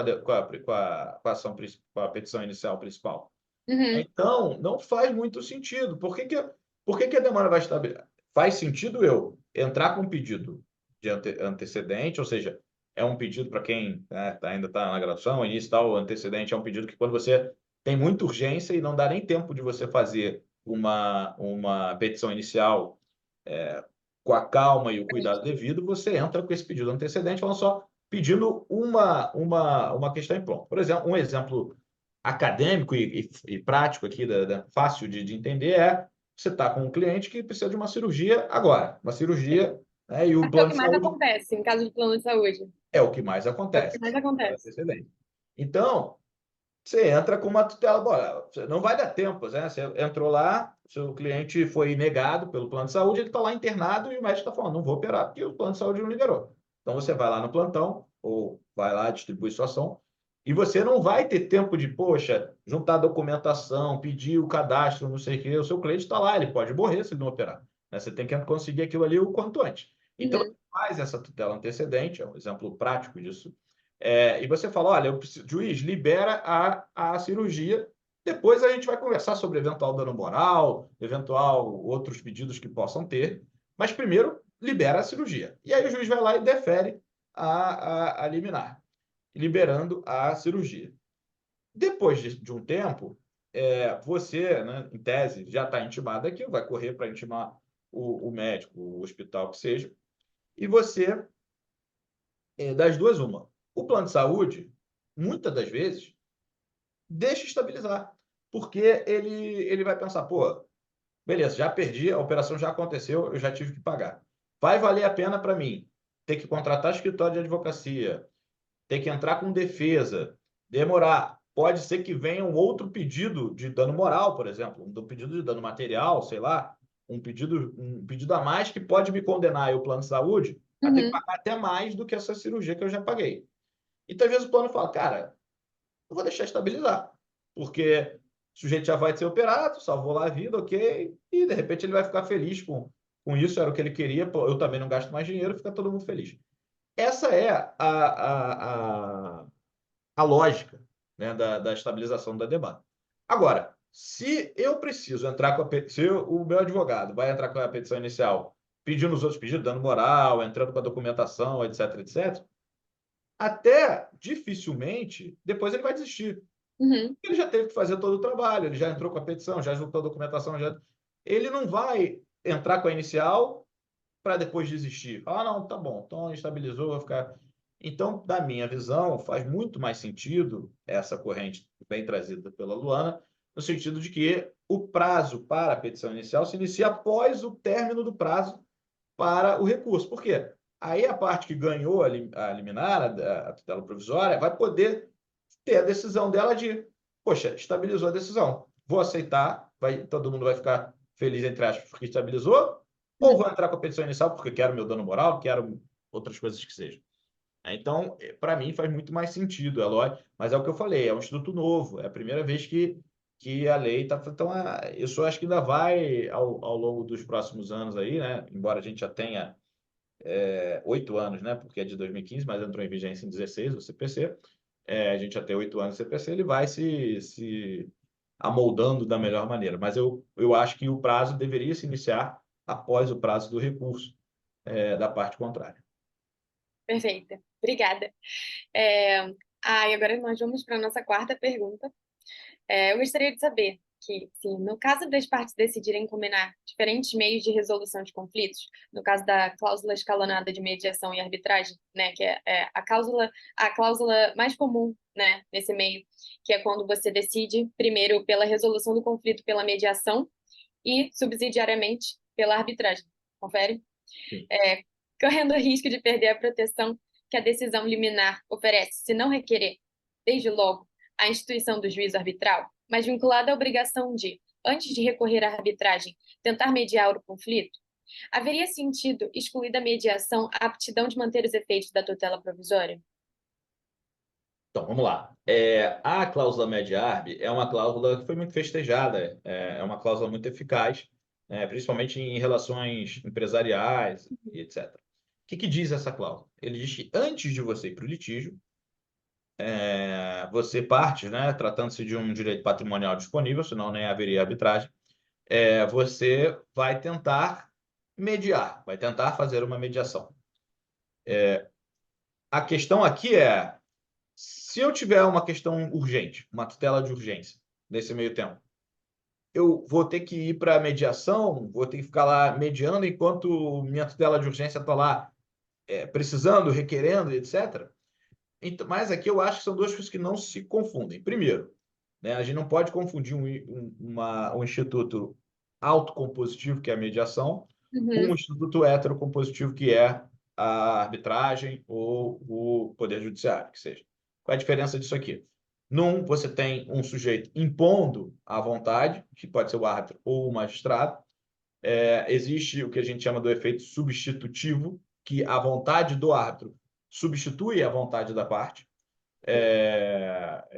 a petição inicial principal. Então, não faz muito sentido. Por que a demanda vai estabilizar? Faz sentido eu entrar com um pedido de antecedente, ou seja, é um pedido para quem ainda está na graduação, início tal, antecedente é um pedido que quando você tem muita urgência e não dá nem tempo de você fazer uma petição inicial com a calma e o cuidado devido, você entra com esse pedido antecedente falando só, pedindo uma questão em pronto. Por exemplo, um exemplo acadêmico e prático aqui, fácil de entender, é você está com um cliente que precisa de uma cirurgia agora, uma cirurgia, né, e o Acho que é o plano que de mais saúde acontece em caso de plano de saúde. é o que mais É o acontece. que mais É acontece. antecedente. Então, você entra com uma tutela. Bora, não vai dar tempo, né? Você entrou lá, seu cliente foi negado pelo plano de saúde, ele está lá internado e o médico está falando, não vou operar porque o plano de saúde não liberou. Então você vai lá no plantão ou vai lá distribuir sua ação e você não vai ter tempo de, poxa, juntar documentação, pedir o cadastro, não sei o quê. O seu cliente está lá, ele pode morrer se ele não operar, né? Você tem que conseguir aquilo ali o quanto antes. Então, Uhum. faz essa tutela antecedente, é um exemplo prático disso, e você fala, olha, eu preciso, juiz, libera a cirurgia. Depois a gente vai conversar sobre eventual dano moral, eventual outros pedidos que possam ter. Mas primeiro, libera a cirurgia. E aí o juiz vai lá e defere a liminar, liberando a cirurgia. Depois de um tempo, você, né, em tese, já está intimado aqui, vai correr para intimar o médico, o hospital que seja, e você das duas, uma. O plano de saúde, muitas das vezes, deixa estabilizar, porque ele vai pensar, pô, beleza, já perdi, a operação já aconteceu, eu já tive que pagar. Vai valer a pena para mim ter que contratar escritório de advocacia, ter que entrar com defesa, demorar. Pode ser que venha um outro pedido de dano moral, por exemplo, um pedido de dano material, sei lá, um pedido a mais que pode me condenar e o plano de saúde a ter que Uhum. pagar até mais do que essa cirurgia que eu já paguei. Então, às vezes, o plano fala, cara, eu vou deixar estabilizar, porque o sujeito já vai ser operado, salvou lá a vida, ok, e de repente ele vai ficar feliz com isso, era o que ele queria, pô, eu também não gasto mais dinheiro, fica todo mundo feliz. Essa é a lógica, né, da estabilização da demanda. Agora, se eu preciso entrar com se o meu advogado vai entrar com a petição inicial, pedindo os outros pedidos, dando moral, entrando com a documentação, etc, etc, até dificilmente depois ele vai desistir. Uhum. Ele já teve que fazer todo o trabalho, ele já entrou com a petição, já juntou a documentação, já... ele não vai entrar com a inicial para depois desistir. Ah, não, tá bom, então estabilizou, vou ficar. Então, da minha visão, faz muito mais sentido essa corrente bem trazida pela Luana, no sentido de que o prazo para a petição inicial se inicia após o término do prazo para o recurso. Por quê? Aí a parte que ganhou a liminar, a tutela provisória, vai poder ter a decisão dela de, poxa, estabilizou a decisão, vou aceitar, todo mundo vai ficar feliz, entre aspas, porque estabilizou, ou vou entrar com a petição inicial porque quero meu dano moral, quero outras coisas que sejam. Então, para mim, faz muito mais sentido, é lógico, mas é o que eu falei, é um instituto novo, é a primeira vez que a lei está. Então, isso acho que ainda vai, ao longo dos próximos anos aí, né? Embora a gente já tenha 8 anos, né? Porque é de 2015, mas entrou em vigência em 16, o CPC. A gente já tem 8 anos de CPC, ele vai se amoldando da melhor maneira. Mas eu acho que o prazo deveria se iniciar após o prazo do recurso da parte contrária. Perfeita. Obrigada. É... e agora nós vamos para a nossa quarta pergunta. Eu gostaria de saber que, sim, no caso das partes decidirem combinar diferentes meios de resolução de conflitos, no caso da cláusula escalonada de mediação e arbitragem, né, que é a cláusula mais comum, né, nesse meio, que é quando você decide primeiro pela resolução do conflito pela mediação e subsidiariamente pela arbitragem. Confere? Sim. Correndo o risco de perder a proteção que a decisão liminar oferece, se não requerer, desde logo, a instituição do juízo arbitral, mas vinculada à obrigação de, antes de recorrer à arbitragem, tentar mediar o conflito, haveria sentido excluir da mediação a aptidão de manter os efeitos da tutela provisória? Então, vamos lá. A cláusula MED-ARB é uma cláusula que foi muito festejada, é uma cláusula muito eficaz, principalmente em relações empresariais e etc. O que diz essa cláusula? Ele diz que antes de você ir para o litígio, você parte, né, tratando-se de um direito patrimonial disponível, senão nem haveria arbitragem, você vai tentar mediar, vai tentar fazer uma mediação. A questão aqui é, se eu tiver uma questão urgente, uma tutela de urgência, nesse meio tempo, eu vou ter que ir para a mediação, vou ter que ficar lá mediando enquanto minha tutela de urgência está lá precisando, requerendo, etc. Então, mas aqui eu acho que são duas coisas que não se confundem. Primeiro, né, a gente não pode confundir um instituto autocompositivo, que é a mediação, com um instituto heterocompositivo, que é a arbitragem ou o poder judiciário, que seja. Qual é a diferença disso aqui? Num, você tem um sujeito impondo a vontade, que pode ser o árbitro ou o magistrado. Existe o que a gente chama do efeito substitutivo, que a vontade do árbitro substitui a vontade da parte.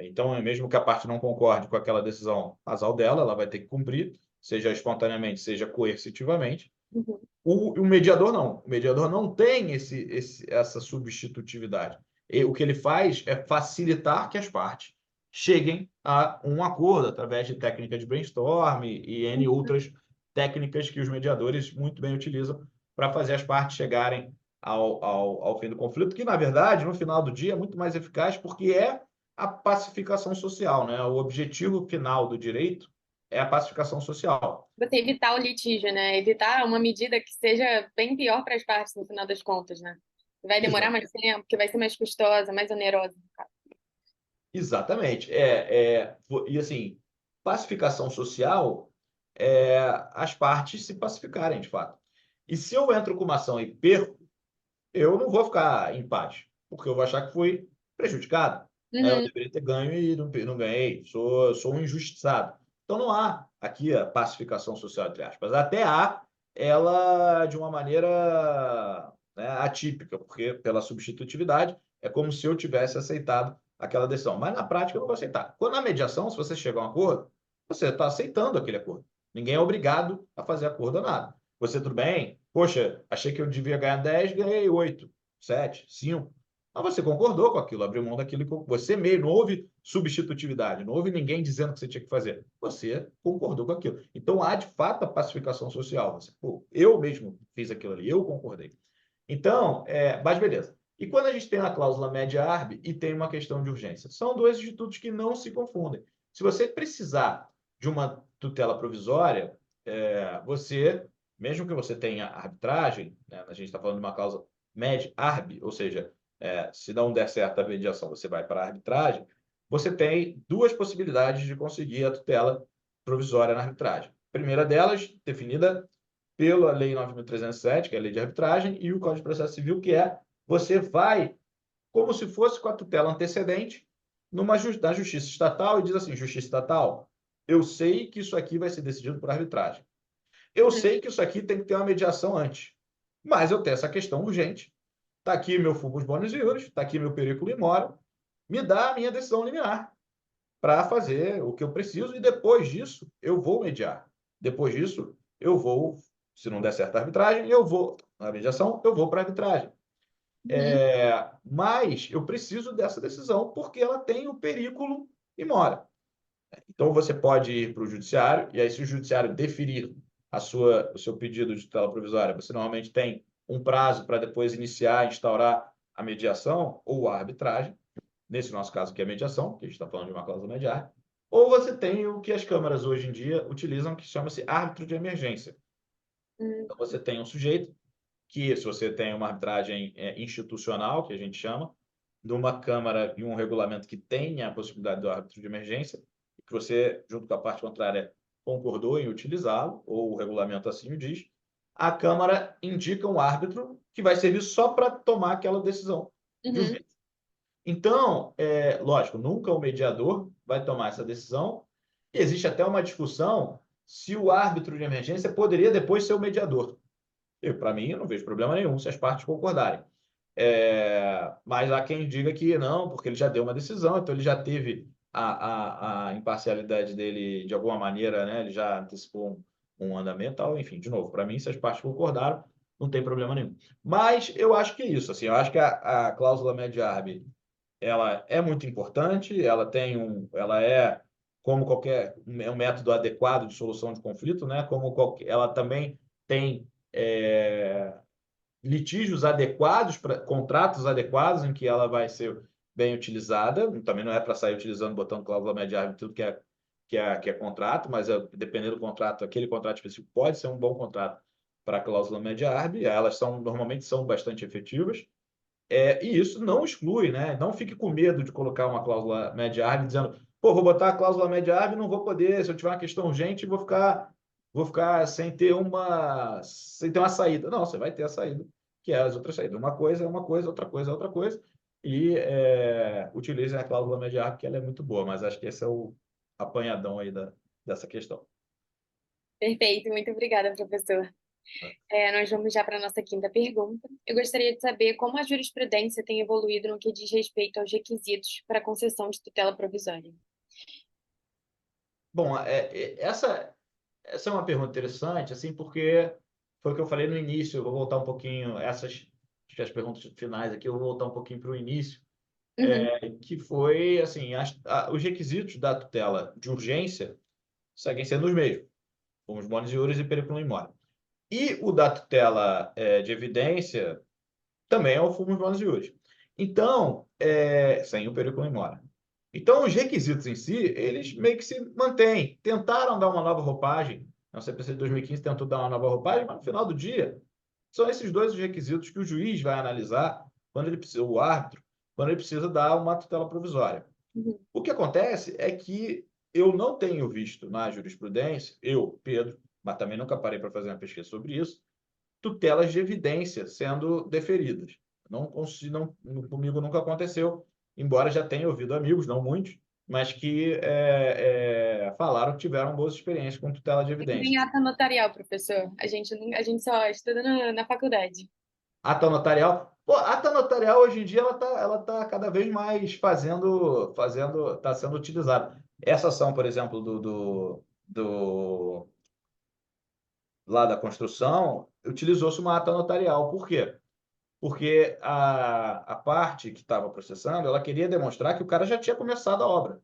Então, mesmo que a parte não concorde com aquela decisão rasal dela, ela vai ter que cumprir, seja espontaneamente, seja coercitivamente. O mediador não. O mediador não tem essa substitutividade. E o que ele faz é facilitar que as partes cheguem a um acordo através de técnicas de brainstorm e N outras técnicas que os mediadores muito bem utilizam para fazer as partes chegarem ao fim do conflito, que, na verdade, no final do dia, é muito mais eficaz porque é a pacificação social, né? O objetivo final do direito é a pacificação social. Você evitar o litígio, né? Evitar uma medida que seja bem pior para as partes, no final das contas, né? Vai demorar mais tempo, que vai ser mais custosa, mais onerosa. Exatamente. E assim, pacificação social as partes se pacificarem, de fato. E se eu entro com uma ação e perco, eu não vou ficar em paz, porque eu vou achar que fui prejudicado. Né? Eu deveria ter ganho e não ganhei, sou um injustiçado. Então não há aqui a pacificação social, entre aspas. Até há ela de uma maneira, né, atípica, porque pela substitutividade é como se eu tivesse aceitado aquela decisão. Mas na prática eu não vou aceitar. Quando na mediação, se você chegar a um acordo, você está aceitando aquele acordo. Ninguém é obrigado a fazer acordo ou nada. Você, tudo bem? Poxa, achei que eu devia ganhar 10, ganhei 8, 7, 5. Mas você concordou com aquilo, abriu mão daquilo que você mesmo, não houve substitutividade, não houve ninguém dizendo que você tinha que fazer. Você concordou com aquilo. Então há de fato a pacificação social. Você, pô, eu mesmo fiz aquilo ali, eu concordei. Então, mas beleza. E quando a gente tem a cláusula média-arb e tem uma questão de urgência? São dois institutos que não se confundem. Se você precisar de uma tutela provisória, você, mesmo que você tenha arbitragem, né, a gente está falando de uma cláusula média-arb, ou seja, se não der certo a mediação, você vai para a arbitragem, você tem duas possibilidades de conseguir a tutela provisória na arbitragem. A primeira delas, definida pela Lei 9.307, que é a Lei de Arbitragem, e o Código de Processo Civil, que você vai, como se fosse com a tutela antecedente, na Justiça Estatal, e diz assim, Justiça Estatal, eu sei que isso aqui vai ser decidido por arbitragem. Eu sei que isso aqui tem que ter uma mediação antes, mas eu tenho essa questão urgente. Está aqui meu fumus bônus iuris, está aqui meu periculum in mora, me dá a minha decisão liminar para fazer o que eu preciso e depois disso eu vou mediar. Depois disso eu vou, se não der certo a arbitragem, eu vou, na mediação, eu vou para a arbitragem. Mas eu preciso dessa decisão porque ela tem o periculum in mora. Então você pode ir para o judiciário e aí se o judiciário deferir o seu pedido de tutela provisória, você normalmente tem um prazo para depois iniciar, instaurar a mediação ou a arbitragem, nesse nosso caso que é a mediação, que a gente está falando de uma cláusula mediar, ou você tem o que as câmaras hoje em dia utilizam, que chama-se árbitro de emergência. Então você tem um sujeito que, se você tem uma arbitragem institucional, que a gente chama, de uma câmara e um regulamento que tenha a possibilidade do árbitro de emergência, que você, junto com a parte contrária, concordou em utilizá-lo, ou o regulamento assim o diz, a Câmara indica um árbitro que vai servir só para tomar aquela decisão de urgência. Então, lógico, nunca o mediador vai tomar essa decisão, e existe até uma discussão se o árbitro de emergência poderia depois ser o mediador. Para mim, eu não vejo problema nenhum se as partes concordarem. Mas há quem diga que não, porque ele já deu uma decisão, então ele já teve a imparcialidade dele de alguma maneira, né? Ele já antecipou um andamento, tal. Enfim, de novo, para mim, se as partes concordaram, não tem problema nenhum. Mas eu acho que é isso, assim, eu acho que a cláusula média-arb, ela é muito importante, ela é como qualquer um método adequado de solução de conflito, né? Ela também tem litígios adequados, contratos adequados em que ela vai ser bem utilizada. Também não é para sair utilizando, botando cláusula média tudo que é contrato, mas dependendo do contrato, aquele contrato específico pode ser um bom contrato para a cláusula média-arb. Elas normalmente são bastante efetivas. E isso não exclui, né? Não fique com medo de colocar uma cláusula média-arb dizendo, pô, vou botar a cláusula média-arb e não vou poder, se eu tiver uma questão urgente, vou ficar sem ter uma saída. Não, você vai ter a saída, que é as outras saídas. Uma coisa é uma coisa, outra coisa é outra coisa. E utilizem a cláusula média-arb, que ela é muito boa, mas acho que esse é o apanhadão aí dessa questão. Perfeito, muito obrigada, professor. Nós vamos já para a nossa quinta pergunta. Eu gostaria de saber como a jurisprudência tem evoluído no que diz respeito aos requisitos para a concessão de tutela provisória. Bom, essa é uma pergunta interessante, assim, porque foi o que eu falei no início. Eu vou voltar um pouquinho, acho que as perguntas finais aqui, eu vou voltar um pouquinho para o início, Uhum, que foi, assim, os requisitos da tutela de urgência seguem sendo os mesmos, como os bônus iuris e periculum in mora. E o da tutela de evidência também é o fumus bônus iuris. Então, sem o periculum in mora. Então, os requisitos em si, eles meio que se mantêm. Tentaram dar uma nova roupagem. A CPC de 2015 tentou dar uma nova roupagem, mas no final do dia, são esses dois os requisitos que o juiz vai analisar quando ele precisa, o árbitro, quando ele precisa dar uma tutela provisória. uhum, O que acontece é que eu não tenho visto na jurisprudência, eu, Pedro, mas também nunca parei para fazer uma pesquisa sobre isso, tutelas de evidência sendo deferidas. Não, comigo nunca aconteceu, embora já tenha ouvido amigos, não muitos, mas que falaram que tiveram boas experiências com tutela de é que nem evidência. ata notarial, professor. A gente só estuda na faculdade. Ata notarial. Pô, ata notarial hoje em dia ela tá cada vez mais está sendo utilizada. Essa ação, por exemplo, lá da construção, utilizou-se uma ata notarial. Por quê? Porque a parte que estava processando, ela queria demonstrar que o cara já tinha começado a obra.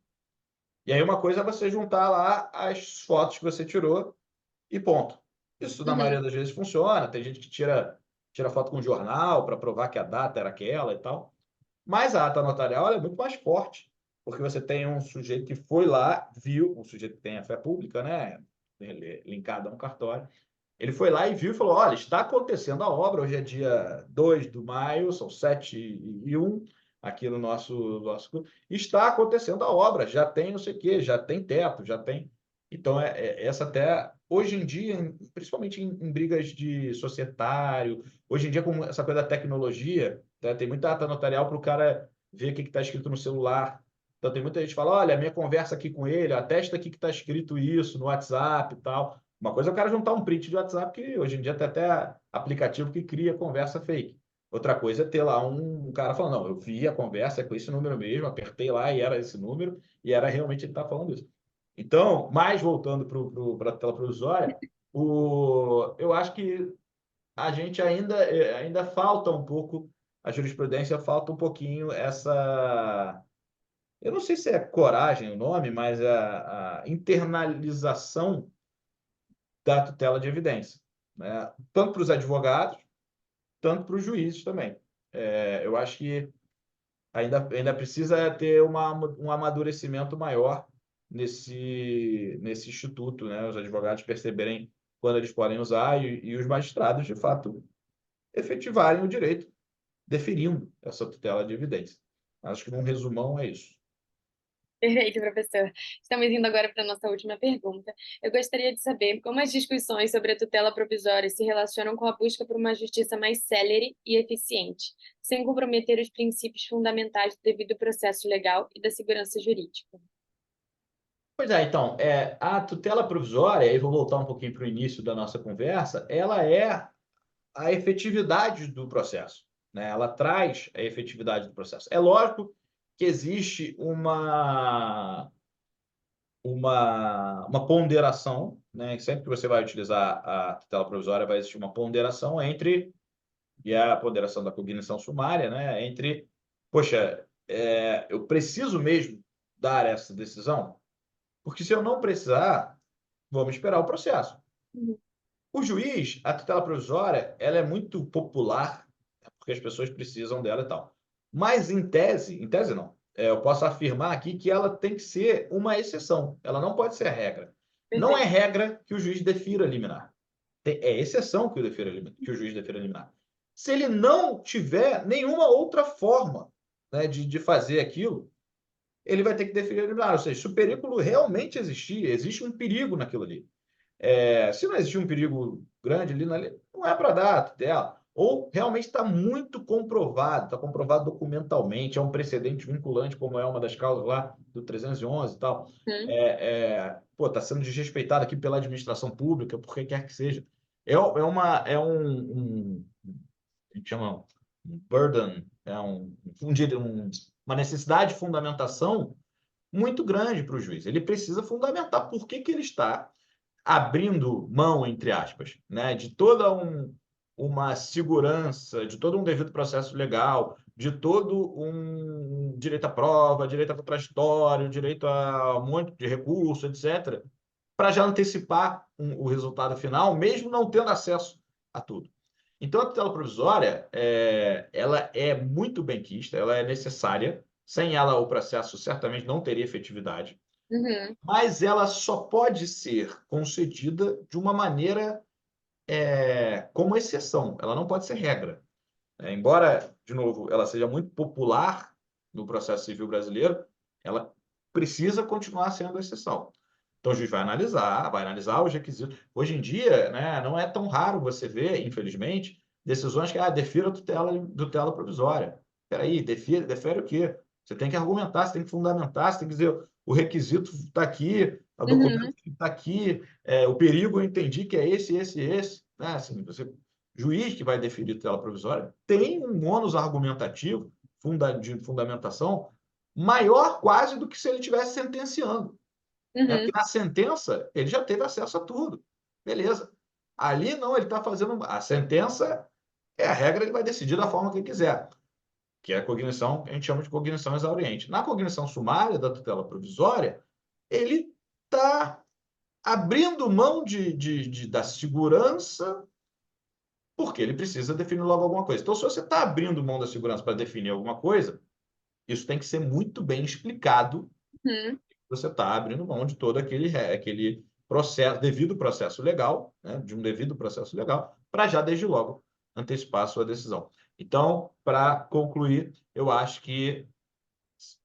E aí uma coisa é você juntar lá as fotos que você tirou e ponto. Isso na maioria Uhum. das vezes funciona. Tem gente que tira foto com jornal para provar que a data era aquela e tal. Mas a ata notarial ela é muito mais forte, porque você tem um sujeito que foi lá, viu, um sujeito que tem a fé pública, né? Linkado a um cartório. Ele foi lá e viu e falou: olha, está acontecendo a obra, hoje é dia 2 de maio, são 7h01, aqui no nosso. Está acontecendo a obra, já tem não sei o quê, já tem teto, já tem. Então, essa até, hoje em dia, principalmente em brigas de societário, hoje em dia, com essa coisa da tecnologia, né, tem muita ata notarial para o cara ver o que está escrito no celular. Então, tem muita gente que fala: olha, a minha conversa aqui com ele, atesta aqui que está escrito isso no WhatsApp e tal. Uma coisa é o cara juntar um print de WhatsApp, que hoje em dia tem até aplicativo que cria conversa fake. Outra coisa é ter lá um cara falando: não, eu vi a conversa é com esse número mesmo, apertei lá e era esse número, e era realmente ele tá falando isso. Então, mais voltando para a tela provisória, eu acho que a gente ainda falta um pouco, a jurisprudência falta um pouquinho essa. Eu não sei se é coragem o nome, mas a internalização da tutela de evidência, né? Tanto para os advogados, tanto para os juízes também. Eu acho que ainda precisa ter um amadurecimento maior nesse instituto, né? Os advogados perceberem quando eles podem usar e os magistrados, de fato, efetivarem o direito, deferindo essa tutela de evidência. Acho que, num resumão, é isso. Perfeito, professor. Estamos indo agora para a nossa última pergunta. Eu gostaria de saber como as discussões sobre a tutela provisória se relacionam com a busca por uma justiça mais célere e eficiente, sem comprometer os princípios fundamentais do devido processo legal e da segurança jurídica. Pois é, então, a tutela provisória, aí vou voltar um pouquinho para o início da nossa conversa, ela é a efetividade do processo, né? Ela traz a efetividade do processo. É lógico que existe uma ponderação, né? Sempre que você vai utilizar a tutela provisória, vai existir uma ponderação e a ponderação da cognição sumária, né? Entre, poxa, eu preciso mesmo dar essa decisão? Porque se eu não precisar, vamos esperar o processo. Uhum. O juiz, a tutela provisória, ela é muito popular, porque as pessoas precisam dela e tal. Mas em tese não. Eu posso afirmar aqui que ela tem que ser uma exceção. Ela não pode ser a regra. Não é Perfeito. regra que o juiz defira liminar. É exceção que o juiz defira liminar. Se ele não tiver nenhuma outra forma, né, de fazer aquilo, ele vai ter que definir liminar. Ou seja, se o perigo realmente existir, existe um perigo naquilo ali. Se não existir um perigo grande ali, não é para dar a tutela. Ou realmente está muito comprovado, está comprovado documentalmente, é um precedente vinculante, como é uma das causas lá do 311 e tal. Está sendo desrespeitado aqui pela administração pública, por que quer que seja. A gente chama um burden, uma necessidade de fundamentação muito grande para o juiz. Ele precisa fundamentar por que ele está abrindo mão, entre aspas, né, de toda uma segurança, de todo um devido processo legal, de todo um direito à prova, direito a contraditório, direito a um monte de recurso, etc., para já antecipar o resultado final, mesmo não tendo acesso a tudo. Então, a tutela provisória, ela é muito benquista, ela é necessária. Sem ela, o processo certamente não teria efetividade. Uhum. Mas ela só pode ser concedida de uma maneira como exceção. Ela não pode ser regra. Embora, de novo, ela seja muito popular no processo civil brasileiro, ela precisa continuar sendo exceção. Então, o juiz vai analisar os requisitos. Hoje em dia, né, não é tão raro você ver, infelizmente, decisões que defira a tutela provisória. Espera aí, defere o quê? Você tem que argumentar, você tem que fundamentar, você tem que dizer o requisito está aqui, o documento Uhum. está aqui, o perigo eu entendi que é esse, esse, esse. Né? Assim, juiz que vai deferir tutela provisória tem um ônus argumentativo de fundamentação maior quase do que se ele estivesse sentenciando. Porque Uhum. na sentença ele já teve acesso a tudo. Beleza. Ali não, ele está fazendo. A sentença é a regra, ele vai decidir da forma que ele quiser, que é a cognição, que a gente chama de cognição exauriente. Na cognição sumária da tutela provisória, ele está abrindo mão da segurança porque ele precisa definir logo alguma coisa. Então, se você está abrindo mão da segurança para definir alguma coisa, isso tem que ser muito bem explicado. Uhum. Você está abrindo mão de todo aquele processo, devido processo legal, né, de um devido processo legal, para já desde logo antecipar a sua decisão. Então, para concluir, eu acho que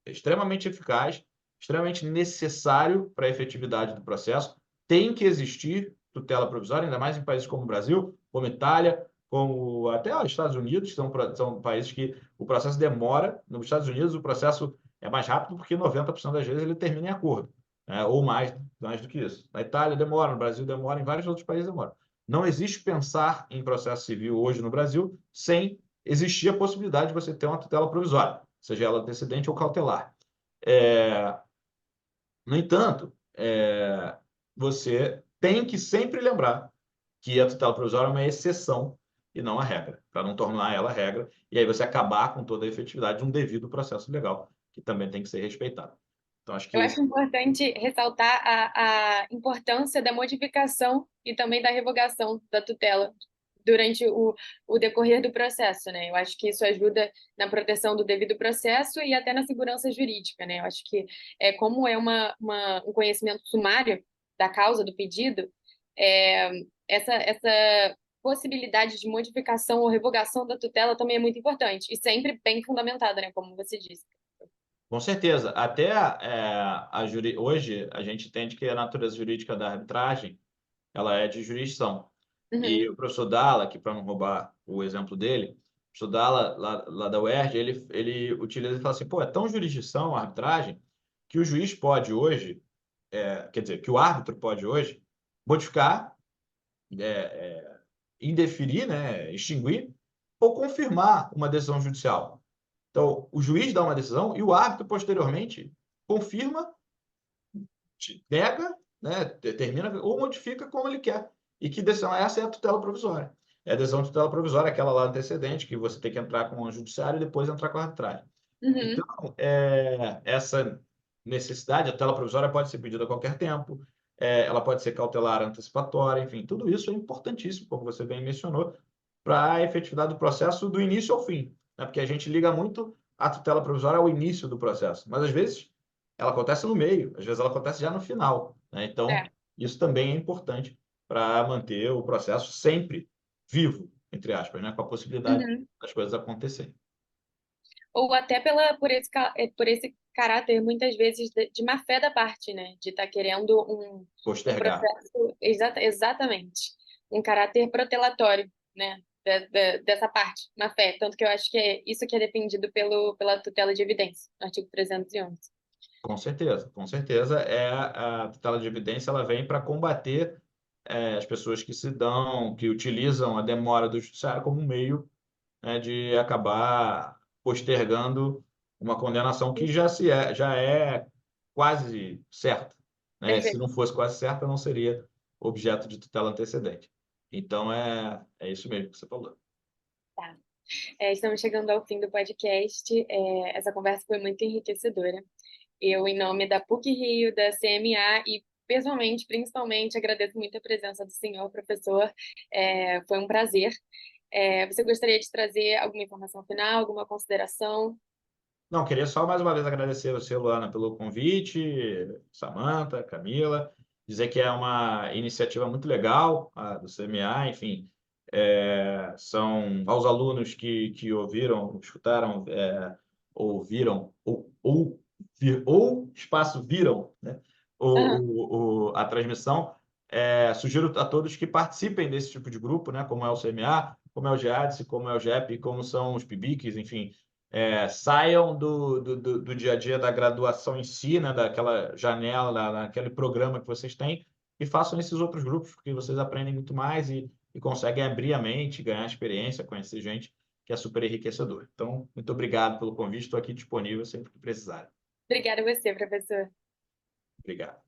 é extremamente eficaz, extremamente necessário para a efetividade do processo. Tem que existir tutela provisória, ainda mais em países como o Brasil, como Itália, como até os Estados Unidos, que são países que o processo demora. Nos Estados Unidos, o processo é mais rápido porque 90% das vezes ele termina em acordo, né? Ou mais do que isso. Na Itália demora, no Brasil demora, em vários outros países demora. Não existe pensar em processo civil hoje no Brasil sem existir a possibilidade de você ter uma tutela provisória, seja ela antecedente ou cautelar. É, no entanto, você tem que sempre lembrar que a tutela provisória é uma exceção e não a regra, para não tornar ela regra, e aí você acabar com toda a efetividade de um devido processo legal, que também tem que ser respeitado. Então, acho que Eu esse. acho importante ressaltar a importância da modificação e também da revogação da tutela durante o decorrer do processo, né? Eu acho que isso ajuda na proteção do devido processo e até na segurança jurídica, né? Eu acho que como é um conhecimento sumário da causa do pedido, é, essa possibilidade de modificação ou revogação da tutela também é muito importante e sempre bem fundamentada, né? Como você disse. Com certeza. Até hoje, a gente entende que a natureza jurídica da arbitragem ela é de jurisdição. E Uhum, o professor Dalla, que para não roubar o exemplo dele, o professor Dalla, lá da UERJ, ele utiliza e fala assim, pô, é tão jurisdição a arbitragem que o juiz pode hoje, quer dizer, que o árbitro pode hoje modificar, é, indeferir, né, extinguir ou confirmar uma decisão judicial. Então, o juiz dá uma decisão e o árbitro, posteriormente, confirma, nega, né, determina ou modifica como ele quer. E que decisão é essa? É a tutela provisória. É a decisão de tutela provisória, aquela lá antecedente, que você tem que entrar com o judiciário e depois entrar com a arbitragem. Então, uhum. essa necessidade, a tutela provisória pode ser pedida a qualquer tempo, ela pode ser cautelar antecipatória, enfim, tudo isso é importantíssimo, como você bem mencionou, para a efetividade do processo do início ao fim, né? Porque a gente liga muito a tutela provisória ao início do processo, mas às vezes ela acontece no meio, às vezes ela acontece já no final, né? Então, É. isso também é importante para manter o processo sempre vivo, entre aspas, né? Com a possibilidade das coisas acontecerem. Ou até por esse caráter, muitas vezes, de má fé da parte, né? De estar querendo um Postergar. processo, exatamente, um caráter protelatório, né? Dessa parte, má fé. Tanto que eu acho que é isso que é defendido pela tutela de evidência, no artigo 311. Com certeza, com certeza. A tutela de evidência ela vem para combater as pessoas que se dão, que utilizam a demora do judiciário como um meio, né, de acabar postergando uma condenação que já é quase certa, né? Se Perfeito. não fosse quase certa, não seria objeto de tutela antecedente. Então, é isso mesmo que você falou. Tá. Estamos chegando ao fim do podcast. Essa conversa foi muito enriquecedora. Eu, em nome da PUC-Rio, da CMA e, pessoalmente, principalmente, agradeço muito a presença do senhor professor. Foi um prazer. Você gostaria de trazer alguma informação final, alguma consideração? Não, queria só mais uma vez agradecer você, Luana, pelo convite, Samantha, Camila, dizer que é uma iniciativa muito legal, a do CMA, enfim, são aos alunos que ouviram, escutaram, ouviram, ou espaço viram, né, Aham. a transmissão, sugiro a todos que participem desse tipo de grupo, né, como é o CMA, como é o GEADSE, como é o GEP, como são os PIBICs, enfim, saiam do dia a dia da graduação em si, né, daquela janela, daquele programa que vocês têm, e façam esses outros grupos, porque vocês aprendem muito mais e conseguem abrir a mente, ganhar experiência, conhecer gente, que é super enriquecedor. Então, muito obrigado pelo convite, estou aqui disponível sempre que precisarem. Obrigada a você, professor. Obrigado.